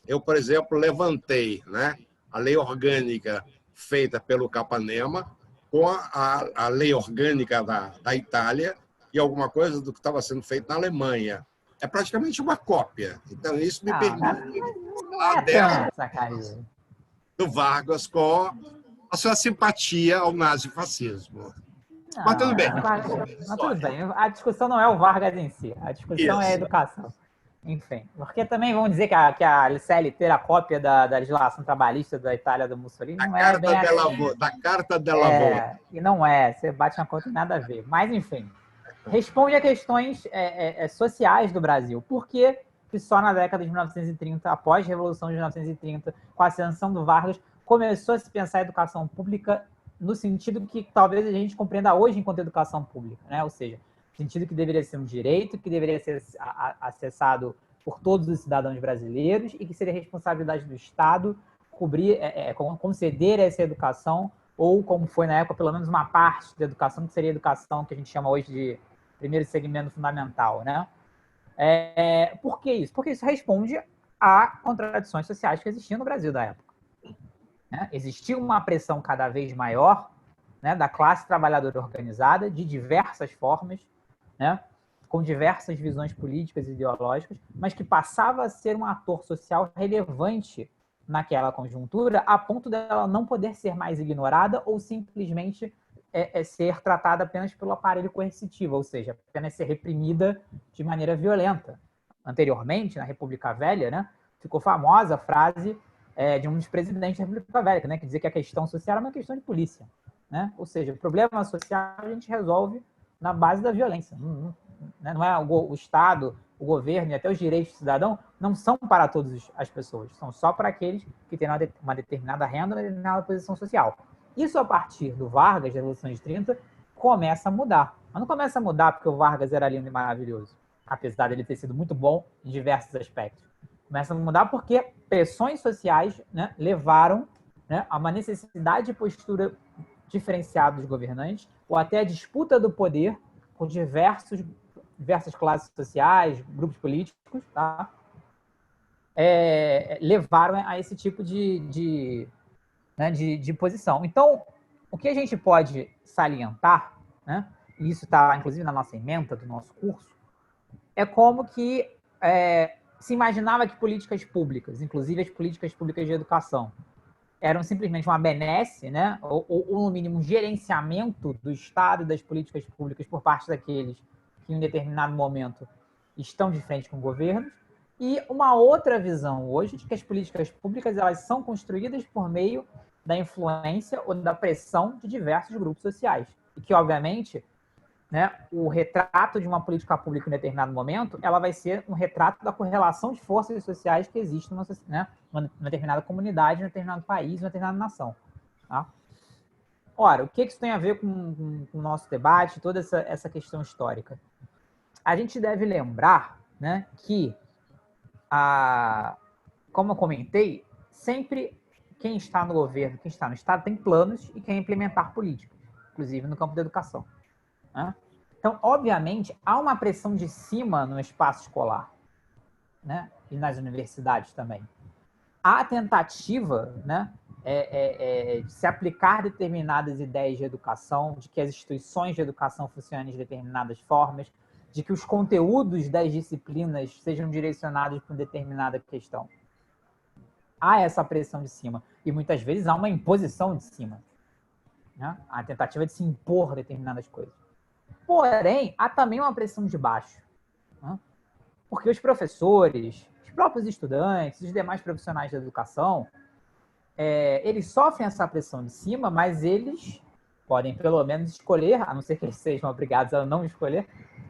Eu, por exemplo, levantei, né, a lei orgânica feita pelo Capanema com a lei orgânica da Itália e alguma coisa do que estava sendo feito na Alemanha. É praticamente uma cópia. Então, isso me permite falar do Vargas com a sua simpatia ao nazifascismo. Mas tudo bem. Mas tudo bem. A discussão não é o Vargas em si. A discussão é a educação. Enfim. Porque também vamos dizer que a CLT era a cópia da legislação trabalhista da Itália do Mussolini. Não é bem assim. Da Carta della Volta. E não é. Você bate na conta e nada a ver. Mas, enfim. Responde a questões sociais do Brasil. Por que só na década de 1930, após a Revolução de 1930, com a ascensão do Vargas, começou a se pensar a educação pública no sentido que talvez a gente compreenda hoje enquanto educação pública, né? Ou seja, no sentido que deveria ser um direito, que deveria ser acessado por todos os cidadãos brasileiros e que seria responsabilidade do Estado cobrir, conceder essa educação, ou como foi na época, pelo menos uma parte da educação, que seria a educação que a gente chama hoje de primeiro segmento fundamental, né? Por que isso? Porque isso responde a contradições sociais que existiam no Brasil da época. Né? Existia uma pressão cada vez maior, né, da classe trabalhadora organizada, de diversas formas, né, com diversas visões políticas e ideológicas, mas que passava a ser um ator social relevante naquela conjuntura, a ponto dela não poder ser mais ignorada ou simplesmente ser tratada apenas pelo aparelho coercitivo, ou seja, apenas ser reprimida de maneira violenta. Anteriormente, na República Velha, né, ficou famosa a frase de um dos presidentes da República Velha, né, que dizia que a questão social é uma questão de polícia. Né? Ou seja, o problema social a gente resolve na base da violência. Não é o Estado, o governo e até os direitos do cidadão não são para todas as pessoas, são só para aqueles que têm uma determinada renda, uma determinada posição social. Isso, a partir do Vargas, da Revolução de 30, começa a mudar. Mas não começa a mudar porque o Vargas era lindo e maravilhoso, apesar dele ter sido muito bom em diversos aspectos. Começa a mudar porque pressões sociais, né, levaram, né, a uma necessidade de postura diferenciada dos governantes, ou até a disputa do poder por diversas classes sociais, grupos políticos, tá? Levaram a esse tipo de posição. Então, o que a gente pode salientar, né, e isso está inclusive na nossa ementa do nosso curso, é como que se imaginava que políticas públicas, inclusive as políticas públicas de educação, eram simplesmente uma benesse, né, ou no mínimo um gerenciamento do Estado e das políticas públicas por parte daqueles que em um determinado momento estão de frente com governos, e uma outra visão hoje de que as políticas públicas elas são construídas por meio da influência ou da pressão de diversos grupos sociais. E que, obviamente, né, o retrato de uma política pública em determinado momento, ela vai ser um retrato da correlação de forças sociais que existe numa determinada comunidade, num determinado país, numa determinada nação. Tá? Ora, o que isso tem a ver com o nosso debate, toda essa questão histórica? A gente deve lembrar, né, que, como eu comentei, sempre quem está no governo, quem está no Estado, tem planos e quer implementar políticas, inclusive no campo da educação. Né? Então, obviamente, há uma pressão de cima no espaço escolar, né? E nas universidades também. Há a tentativa, né, de se aplicar determinadas ideias de educação, de que as instituições de educação funcionem de determinadas formas, de que os conteúdos das disciplinas sejam direcionados para uma determinada questão. Há essa pressão de cima. E muitas vezes há uma imposição de cima. Né? Há a tentativa de se impor determinadas coisas. Porém, há também uma pressão de baixo. Né? Porque os professores, os próprios estudantes, os demais profissionais da educação, eles sofrem essa pressão de cima, mas eles, podem pelo menos escolher, a não ser que eles sejam obrigados a não escolher,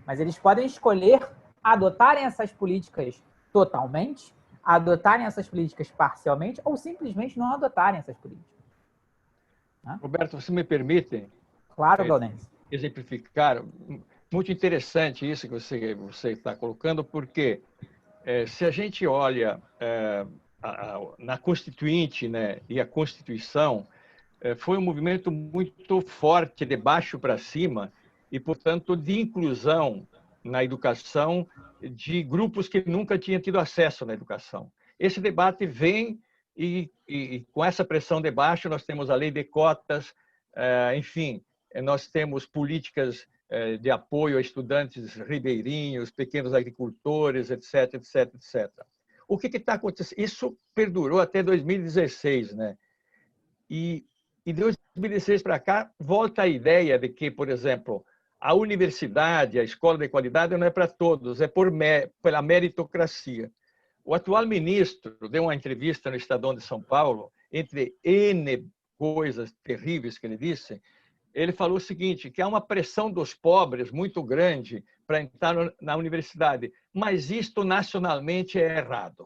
mas eles podem escolher adotarem essas políticas totalmente, adotarem essas políticas parcialmente ou simplesmente não adotarem essas políticas. Né? Roberto, você me permite Claro, Gaudense. exemplificar? Muito interessante isso que você está colocando, porque se a gente olha na Constituinte, né, e a Constituição, foi um movimento muito forte de baixo para cima e, portanto, de inclusão na educação de grupos que nunca tinham tido acesso na educação. Esse debate vem e com essa pressão de baixo nós temos a lei de cotas, enfim, nós temos políticas de apoio a estudantes ribeirinhos, pequenos agricultores, etc, etc, etc. O que está acontecendo? Isso perdurou até 2016, né? E de 2016 para cá, volta a ideia de que, por exemplo, a universidade, a escola de qualidade não é para todos, é pela meritocracia. O atual ministro deu uma entrevista no Estadão de São Paulo, entre N coisas terríveis que ele disse, ele falou o seguinte, que há uma pressão dos pobres muito grande para entrar na universidade, mas isto nacionalmente é errado.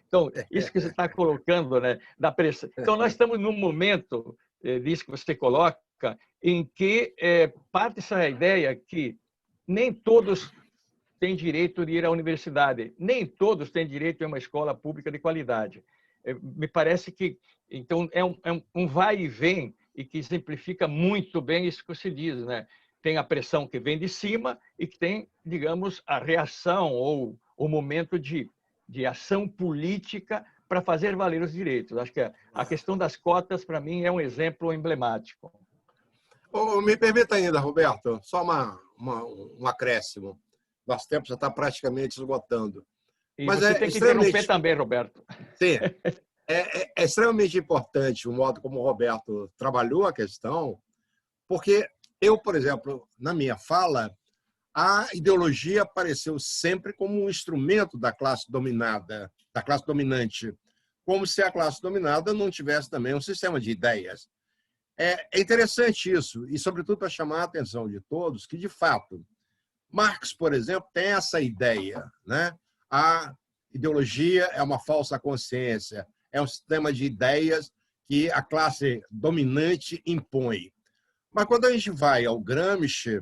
Então, isso que você está colocando, né, da pressão. Então, nós estamos num momento, disso que você coloca, em que parte-se a ideia que nem todos têm direito de ir à universidade, nem todos têm direito a uma escola pública de qualidade. Me parece que, então, é um vai e vem e que exemplifica muito bem isso que você diz, né? Tem a pressão que vem de cima e que tem, digamos, a reação ou o momento de ação política para fazer valer os direitos. Acho que a questão das cotas, para mim, é um exemplo emblemático. Me permita ainda, Roberto, só um acréscimo. Nosso tempo já está praticamente esgotando. E mas você tem que interromper também, Roberto. Sim. É extremamente importante o modo como o Roberto trabalhou a questão, porque eu, por exemplo, na minha fala, a ideologia apareceu sempre como um instrumento da classe dominada, da classe dominante, como se a classe dominada não tivesse também um sistema de ideias. É interessante isso, e sobretudo para chamar a atenção de todos, que, de fato, Marx, por exemplo, tem essa ideia, né? A ideologia é uma falsa consciência, é um sistema de ideias que a classe dominante impõe. Mas quando a gente vai ao Gramsci,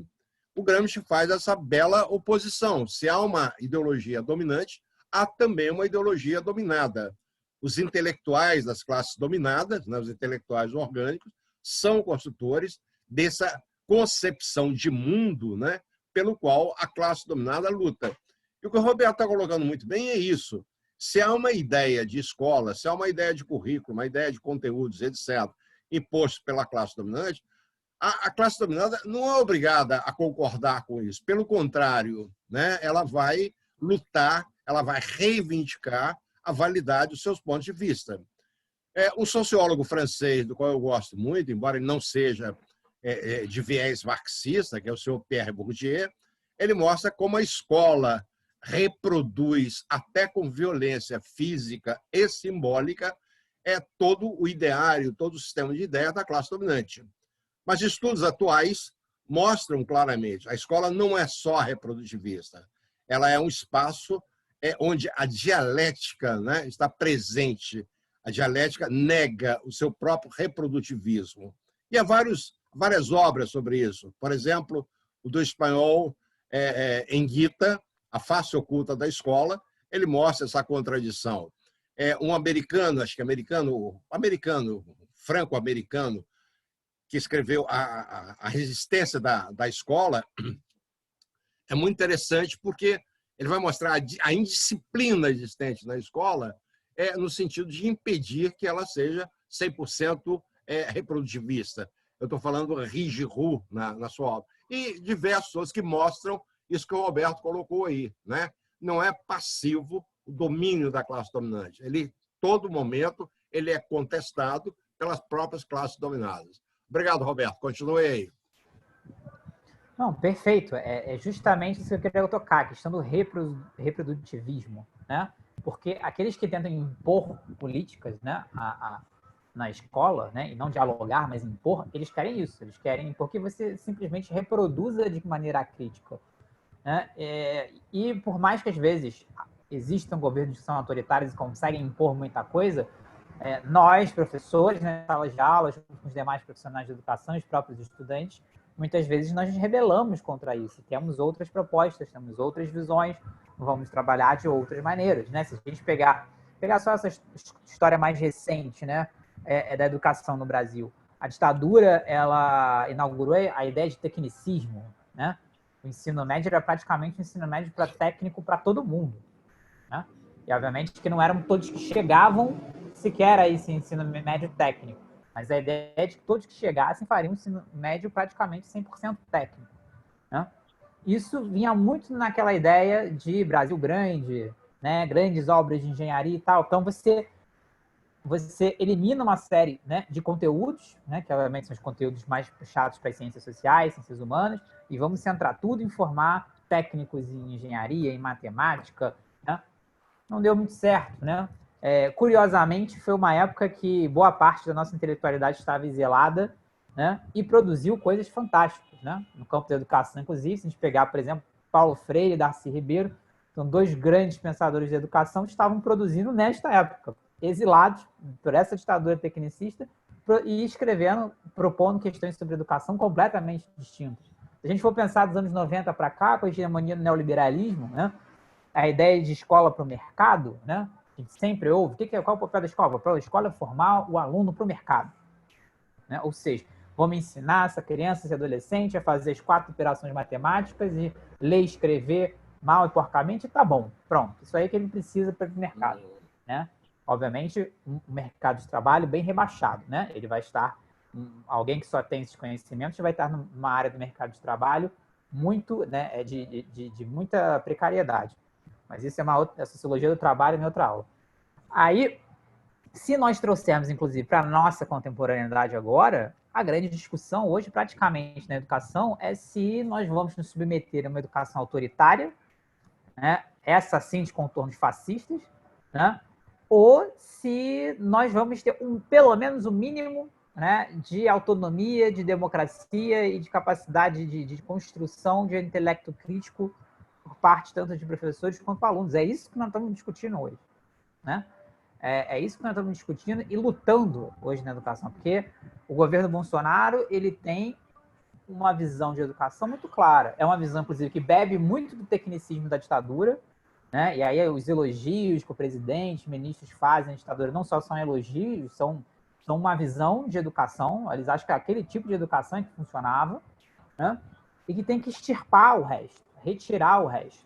o Gramsci faz essa bela oposição. Se há uma ideologia dominante, há também uma ideologia dominada. Os intelectuais das classes dominadas, né, os intelectuais orgânicos, são construtores dessa concepção de mundo, né, pelo qual a classe dominada luta. E o que o Roberto está colocando muito bem é isso. Se há uma ideia de escola, se há uma ideia de currículo, uma ideia de conteúdos, etc., imposto pela classe dominante, a classe dominada não é obrigada a concordar com isso. Pelo contrário, né, ela vai lutar, ela vai reivindicar a validade dos seus pontos de vista. Um sociólogo francês, do qual eu gosto muito, embora ele não seja de viés marxista, que é o senhor Pierre Bourdieu, ele mostra como a escola reproduz, até com violência física e simbólica, todo o ideário, todo o sistema de ideias da classe dominante. Mas estudos atuais mostram claramente que a escola não é só reprodutivista, ela é um espaço onde a dialética, né, está presente. A dialética nega o seu próprio reprodutivismo. E há várias obras sobre isso. Por exemplo, o do espanhol Enguita, A Face Oculta da Escola, ele mostra essa contradição. Um americano, acho que franco-americano, que escreveu a resistência da escola, é muito interessante porque ele vai mostrar a indisciplina existente na escola no sentido de impedir que ela seja 100% reprodutivista. Eu estou falando Rigiru na sua obra. E diversos outros que mostram isso que o Roberto colocou aí, né? Não é passivo o domínio da classe dominante. Todo momento, ele é contestado pelas próprias classes dominadas. Obrigado, Roberto. Continue aí. Não, perfeito. É justamente isso que eu queria tocar, a questão do reprodutivismo, né? Porque aqueles que tentam impor políticas, né, na escola, né, e não dialogar, mas impor, eles querem isso. Eles querem impor que você simplesmente reproduza de maneira crítica. Né? E por mais que às vezes existam governos que são autoritários e conseguem impor muita coisa, nós, professores, nas salas de aula, junto com os demais profissionais de educação, os próprios estudantes, muitas vezes nós nos rebelamos contra isso. Temos outras propostas, temos outras visões, vamos trabalhar de outras maneiras. Né? Se a gente pegar só essa história mais recente, né, da educação no Brasil, a ditadura ela inaugurou a ideia de tecnicismo. Né? O ensino médio era praticamente um ensino médio para técnico para todo mundo. Né? E, obviamente, que não eram todos que chegavam sequer a esse ensino médio técnico. Mas a ideia é de que todos que chegassem fariam um ensino médio praticamente 100% técnico. Né? Isso vinha muito naquela ideia de Brasil grande, né? Grandes obras de engenharia e tal. Então, você elimina uma série, né, de conteúdos, né, que obviamente são os conteúdos mais puxados para as ciências sociais, ciências humanas, e vamos centrar tudo em formar técnicos em engenharia, em matemática. Né? Não deu muito certo. Né? Curiosamente, foi uma época que boa parte da nossa intelectualidade estava exilada, né, e produziu coisas fantásticas. Né? No campo da educação, inclusive, se a gente pegar, por exemplo, Paulo Freire e Darcy Ribeiro, são dois grandes pensadores de educação que estavam produzindo nesta época, exilados por essa ditadura tecnicista e escrevendo, propondo questões sobre educação completamente distintas. Se a gente for pensar dos anos 90 para cá, com a hegemonia do neoliberalismo, né, a ideia de escola para o mercado, né, a gente sempre ouve, qual é o papel da escola? O papel da escola é formar o aluno para o mercado. Né? Ou seja, vamos ensinar essa criança, esse adolescente a fazer as 4 operações matemáticas e ler e escrever mal e porcamente, tá bom, pronto. Isso aí que ele precisa para o mercado. Né? Obviamente, um mercado de trabalho bem rebaixado. Né? Ele vai estar, alguém que só tem esses conhecimentos vai estar numa área do mercado de trabalho muito, né, de muita precariedade. Mas isso é a sociologia do trabalho em outra aula. Aí, se nós trouxermos, inclusive, para a nossa contemporaneidade agora, a grande discussão hoje, praticamente, na educação, é se nós vamos nos submeter a uma educação autoritária, né, essa sim de contornos fascistas, né, ou se nós vamos ter pelo menos o mínimo, né, de autonomia, de democracia e de capacidade de construção de intelecto crítico por parte tanto de professores quanto alunos. É isso que nós estamos discutindo hoje. Né? É isso que nós estamos discutindo e lutando hoje na educação, porque o governo Bolsonaro ele tem uma visão de educação muito clara. É uma visão, inclusive, que bebe muito do tecnicismo da ditadura, né? E aí os elogios que o presidente, ministros fazem na ditadura não só são elogios, são uma visão de educação. Eles acham que é aquele tipo de educação que funcionava, né? E que tem que extirpar o resto, retirar o resto.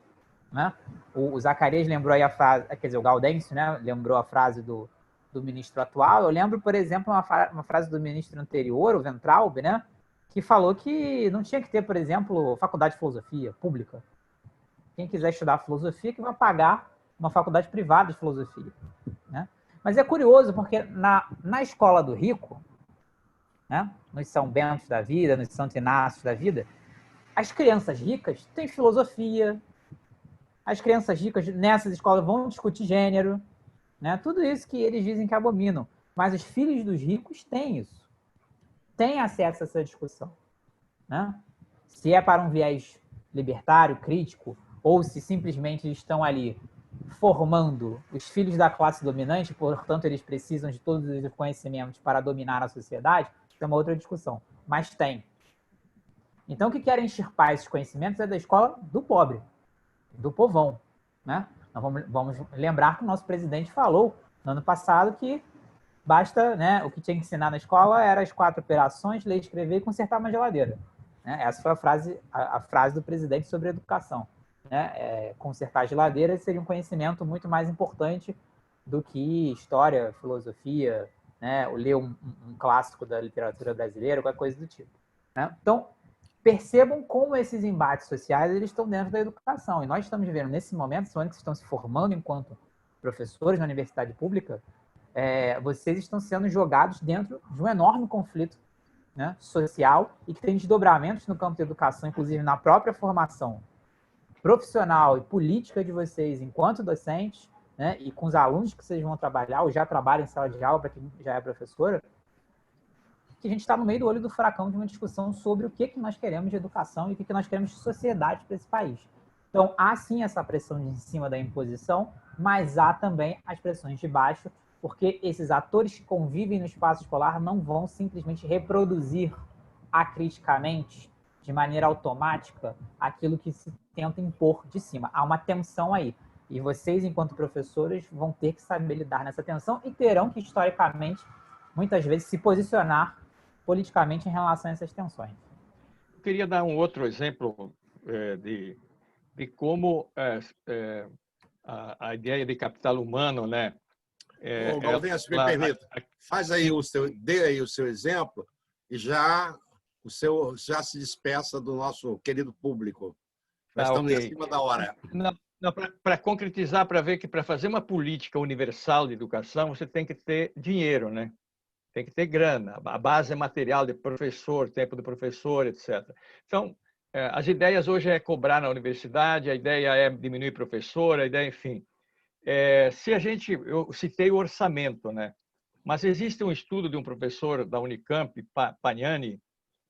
Né? O Zacarias lembrou aí a frase, quer dizer, o Gaudêncio, né, lembrou a frase do ministro atual. Eu lembro, por exemplo, uma frase do ministro anterior, o Weintraub, né, que falou que não tinha que ter, por exemplo, faculdade de filosofia pública. Quem quiser estudar filosofia que vai pagar uma faculdade privada de filosofia. Né? Mas é curioso, porque na escola do rico, né, nos São Bentos da vida, nos Santo Inácio da vida, as crianças ricas têm filosofia. As crianças ricas nessas escolas vão discutir gênero, né? Tudo isso que eles dizem que abominam. Mas os filhos dos ricos têm isso. Têm acesso a essa discussão. Né? Se é para um viés libertário, crítico, ou se simplesmente estão ali formando os filhos da classe dominante, portanto eles precisam de todos os conhecimentos para dominar a sociedade, é uma outra discussão. Mas tem. Então o que querem extirpar esses conhecimentos é da escola do pobre, do povão. Né? Nós vamos lembrar que o nosso presidente falou no ano passado que basta, né, o que tinha que ensinar na escola era as 4 operações, ler, escrever e consertar uma geladeira. Né? Essa foi a frase do presidente sobre educação. Né? Consertar a geladeira seria um conhecimento muito mais importante do que história, filosofia, né? Ou ler um clássico da literatura brasileira, qualquer coisa do tipo. Né? Então, percebam como esses embates sociais eles estão dentro da educação. E nós estamos vivendo, nesse momento, são que estão se formando enquanto professores na universidade pública, vocês estão sendo jogados dentro de um enorme conflito, né, social e que tem desdobramentos no campo da educação, inclusive na própria formação profissional e política de vocês enquanto docentes, né, e com os alunos que vocês vão trabalhar, ou já trabalham em sala de aula, para quem já é professora, que a gente está no meio do olho do furacão de uma discussão sobre o que nós queremos de educação e o que nós queremos de sociedade para esse país. Então, há sim essa pressão de cima da imposição, mas há também as pressões de baixo, porque esses atores que convivem no espaço escolar não vão simplesmente reproduzir acriticamente, de maneira automática, aquilo que se tenta impor de cima. Há uma tensão aí. E vocês, enquanto professores, vão ter que saber lidar nessa tensão e terão que, historicamente, muitas vezes, se posicionar politicamente em relação a essas tensões. Eu queria dar um outro exemplo de como a ideia de capital humano, né? Galdense, se me permita, dê aí o seu exemplo e já se despeça do nosso querido público. Nós estamos em cima da hora. Para concretizar, para ver que para fazer uma política universal de educação, você tem que ter dinheiro, né? Tem que ter grana, a base material de professor, tempo do professor, etc. Então, as ideias hoje é cobrar na universidade, a ideia é diminuir professor, a ideia, enfim. Eu citei o orçamento, né? Mas existe um estudo de um professor da Unicamp, Pagnani,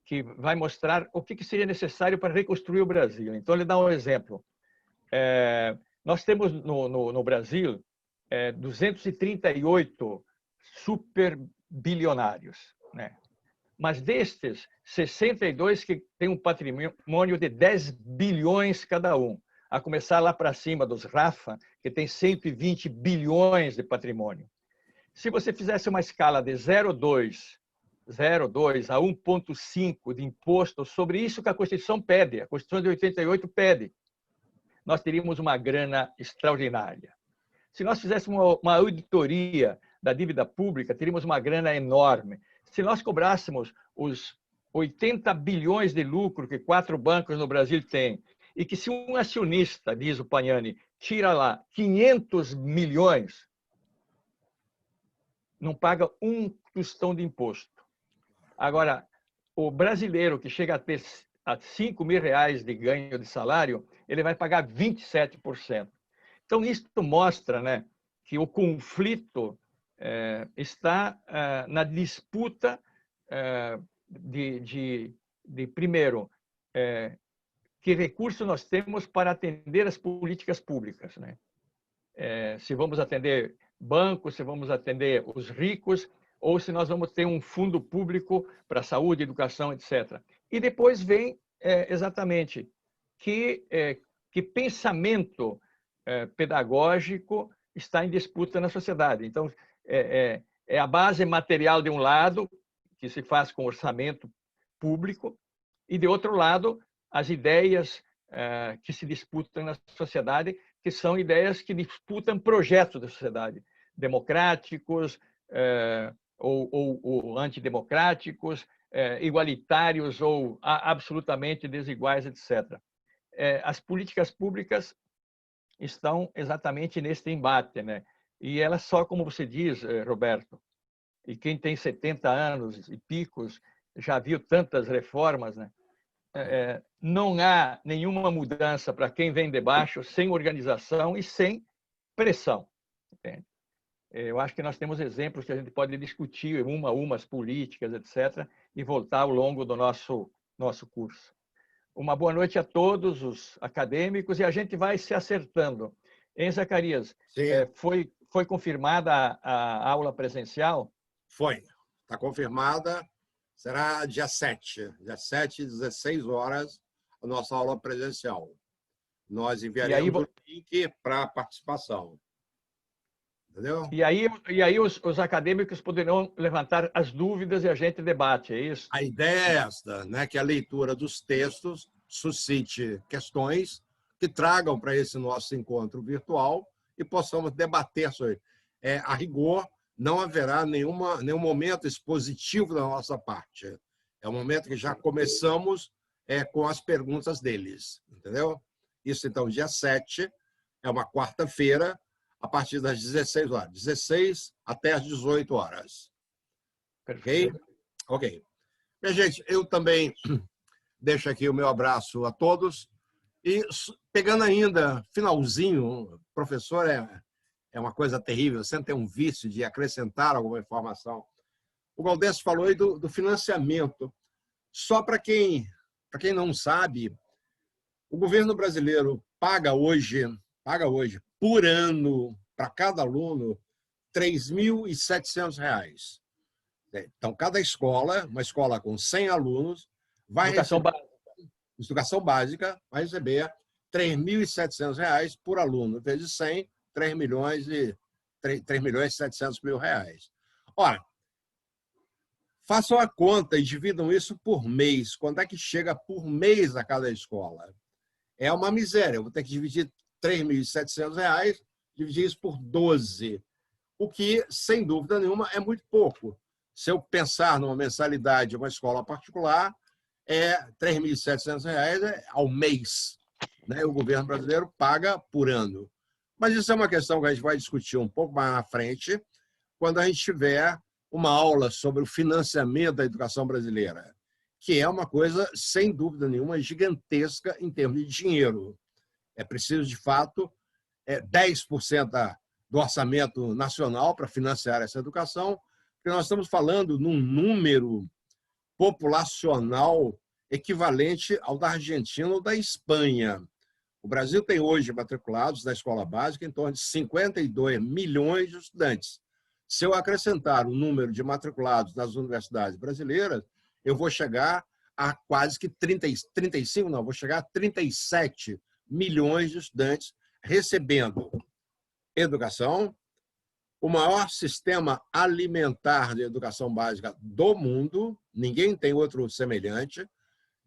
que vai mostrar o que seria necessário para reconstruir o Brasil. Então, ele dá um exemplo. Nós temos no Brasil 238 super bilionários, né? Mas destes, 62 que têm um patrimônio de 10 bilhões cada um, a começar lá para cima dos Rafa, que tem 120 bilhões de patrimônio. Se você fizesse uma escala de 0,2 a 1,5 de imposto sobre isso que a Constituição pede, a Constituição de 88 pede, nós teríamos uma grana extraordinária. Se nós fizéssemos uma auditoria da dívida pública, teríamos uma grana enorme. Se nós cobrássemos os 80 bilhões de lucro que 4 bancos no Brasil têm, e que se um acionista, diz o Pagnani, tira lá 500 milhões, não paga um tostão de imposto. Agora, o brasileiro que chega a ter R$5.000 de ganho de salário, ele vai pagar 27%. Então, isso mostra, né, que o conflito está na disputa primeiro, que recursos nós temos para atender as políticas públicas, né? Se vamos atender bancos, se vamos atender os ricos, ou se nós vamos ter um fundo público para saúde, educação, etc. E depois vem exatamente que pensamento pedagógico está em disputa na sociedade. Então, é a base material de um lado, que se faz com orçamento público, e de outro lado, as ideias que se disputam na sociedade, que são ideias que disputam projetos da sociedade, democráticos ou antidemocráticos, igualitários ou absolutamente desiguais, etc. As políticas públicas estão exatamente nesse embate, né? E ela só, como você diz, Roberto, e quem tem 70 anos e picos já viu tantas reformas, né? Não há nenhuma mudança para quem vem de baixo sem organização e sem pressão. Entende? Eu acho que nós temos exemplos que a gente pode discutir umas políticas, etc., e voltar ao longo do nosso curso. Uma boa noite a todos os acadêmicos e a gente vai se acertando. Hein, Zacarias? Foi confirmada a aula presencial? Foi. Está confirmada. Será dia 7. Dia 7, 16 horas, a nossa aula presencial. Nós enviaremos o link para a participação. Entendeu? E aí os acadêmicos poderão levantar as dúvidas e a gente debate, é isso? A ideia é esta, né? Que a leitura dos textos suscite questões que tragam para esse nosso encontro virtual e possamos debater sobre. A rigor, não haverá nenhum momento expositivo da nossa parte. É um momento que já começamos com as perguntas deles. Entendeu? Isso, então, dia 7, é uma quarta-feira, a partir das 16 horas. 16 até as 18 horas. Perfeito. Ok. Minha gente, eu também deixo aqui o meu abraço a todos. E pegando ainda, finalzinho, o professor é uma coisa terrível, sempre tem um vício de acrescentar alguma informação. O Gaudencio falou aí do financiamento. Só para quem não sabe, o governo brasileiro paga hoje, por ano, para cada aluno, R$ 3.700. Então, cada escola, uma escola com 100 alunos, educação básica, vai receber R$ 3.700 por aluno. Vezes 100, R$ 3.700.000. Ora, façam a conta e dividam isso por mês. Quanto é que chega por mês a cada escola? É uma miséria. Eu vou ter que dividir R$ 3.700, dividir isso por 12, o que, sem dúvida nenhuma, é muito pouco. Se eu pensar numa mensalidade de uma escola particular, é R$ 3.700 ao mês, né? O governo brasileiro paga por ano. Mas isso é uma questão que a gente vai discutir um pouco mais à frente, quando a gente tiver uma aula sobre o financiamento da educação brasileira, que é uma coisa, sem dúvida nenhuma, gigantesca em termos de dinheiro. É preciso, de fato, 10% do orçamento nacional para financiar essa educação, porque nós estamos falando num número populacional equivalente ao da Argentina ou da Espanha. O Brasil tem hoje matriculados na escola básica em torno de 52 milhões de estudantes. Se eu acrescentar o número de matriculados nas universidades brasileiras, eu vou chegar a quase que 35, não, vou chegar a 37 milhões de estudantes recebendo educação, o maior sistema alimentar de educação básica do mundo, ninguém tem outro semelhante,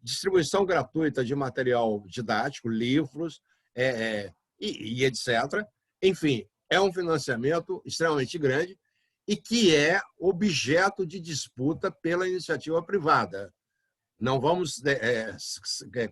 distribuição gratuita de material didático, livros e etc. Enfim, é um financiamento extremamente grande e que é objeto de disputa pela iniciativa privada. Não vamos,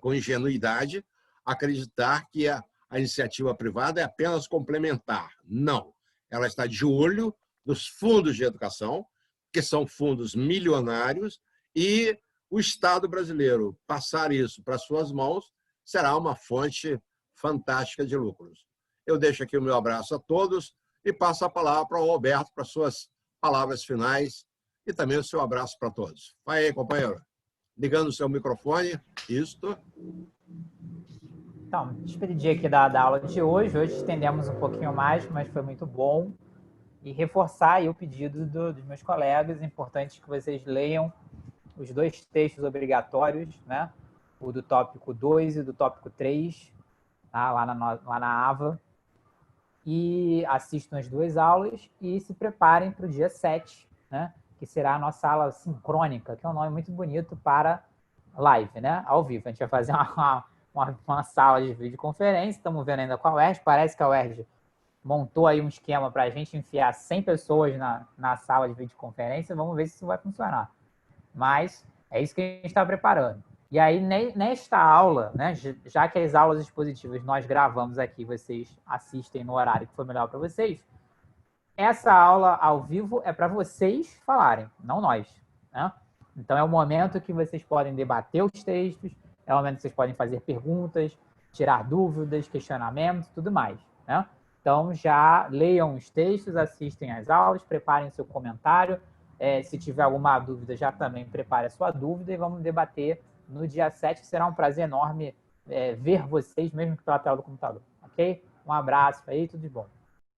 com ingenuidade, acreditar que a iniciativa privada é apenas complementar. Não. Ela está de olho nos fundos de educação, que são fundos milionários, e o Estado brasileiro passar isso para suas mãos será uma fonte fantástica de lucros. Eu deixo aqui o meu abraço a todos e passo a palavra para o Roberto para suas palavras finais e também o seu abraço para todos. Vai aí, companheiro. Ligando o seu microfone. Isto. Então, despedir aqui da aula de hoje. Hoje estendemos um pouquinho mais, mas foi muito bom. E reforçar aí o pedido dos meus colegas. É importante que vocês leiam os 2 textos obrigatórios, né? O do tópico 2 e do tópico 3, tá? lá na AVA. E assistam as 2 aulas e se preparem para o dia 7, né? Que será a nossa aula sincrônica, que é um nome muito bonito para live, né? Ao vivo. A gente vai fazer uma sala de videoconferência, estamos vendo ainda com a UERJ, parece que a UERJ montou aí um esquema para a gente enfiar 100 pessoas na sala de videoconferência, vamos ver se isso vai funcionar. Mas é isso que a gente está preparando. E aí, nesta aula, né, já que as aulas expositivas nós gravamos aqui, vocês assistem no horário que for melhor para vocês, essa aula ao vivo é para vocês falarem, não nós, né? Então, é o momento que vocês podem debater os textos, é o momento que vocês podem fazer perguntas, tirar dúvidas, questionamentos, tudo mais, né? Então, já leiam os textos, assistem às aulas, preparem seu comentário. Se tiver alguma dúvida, já também prepare a sua dúvida e vamos debater no dia 7, que será um prazer enorme ver vocês, mesmo que pela tela do computador, ok? Um abraço aí, tudo de bom.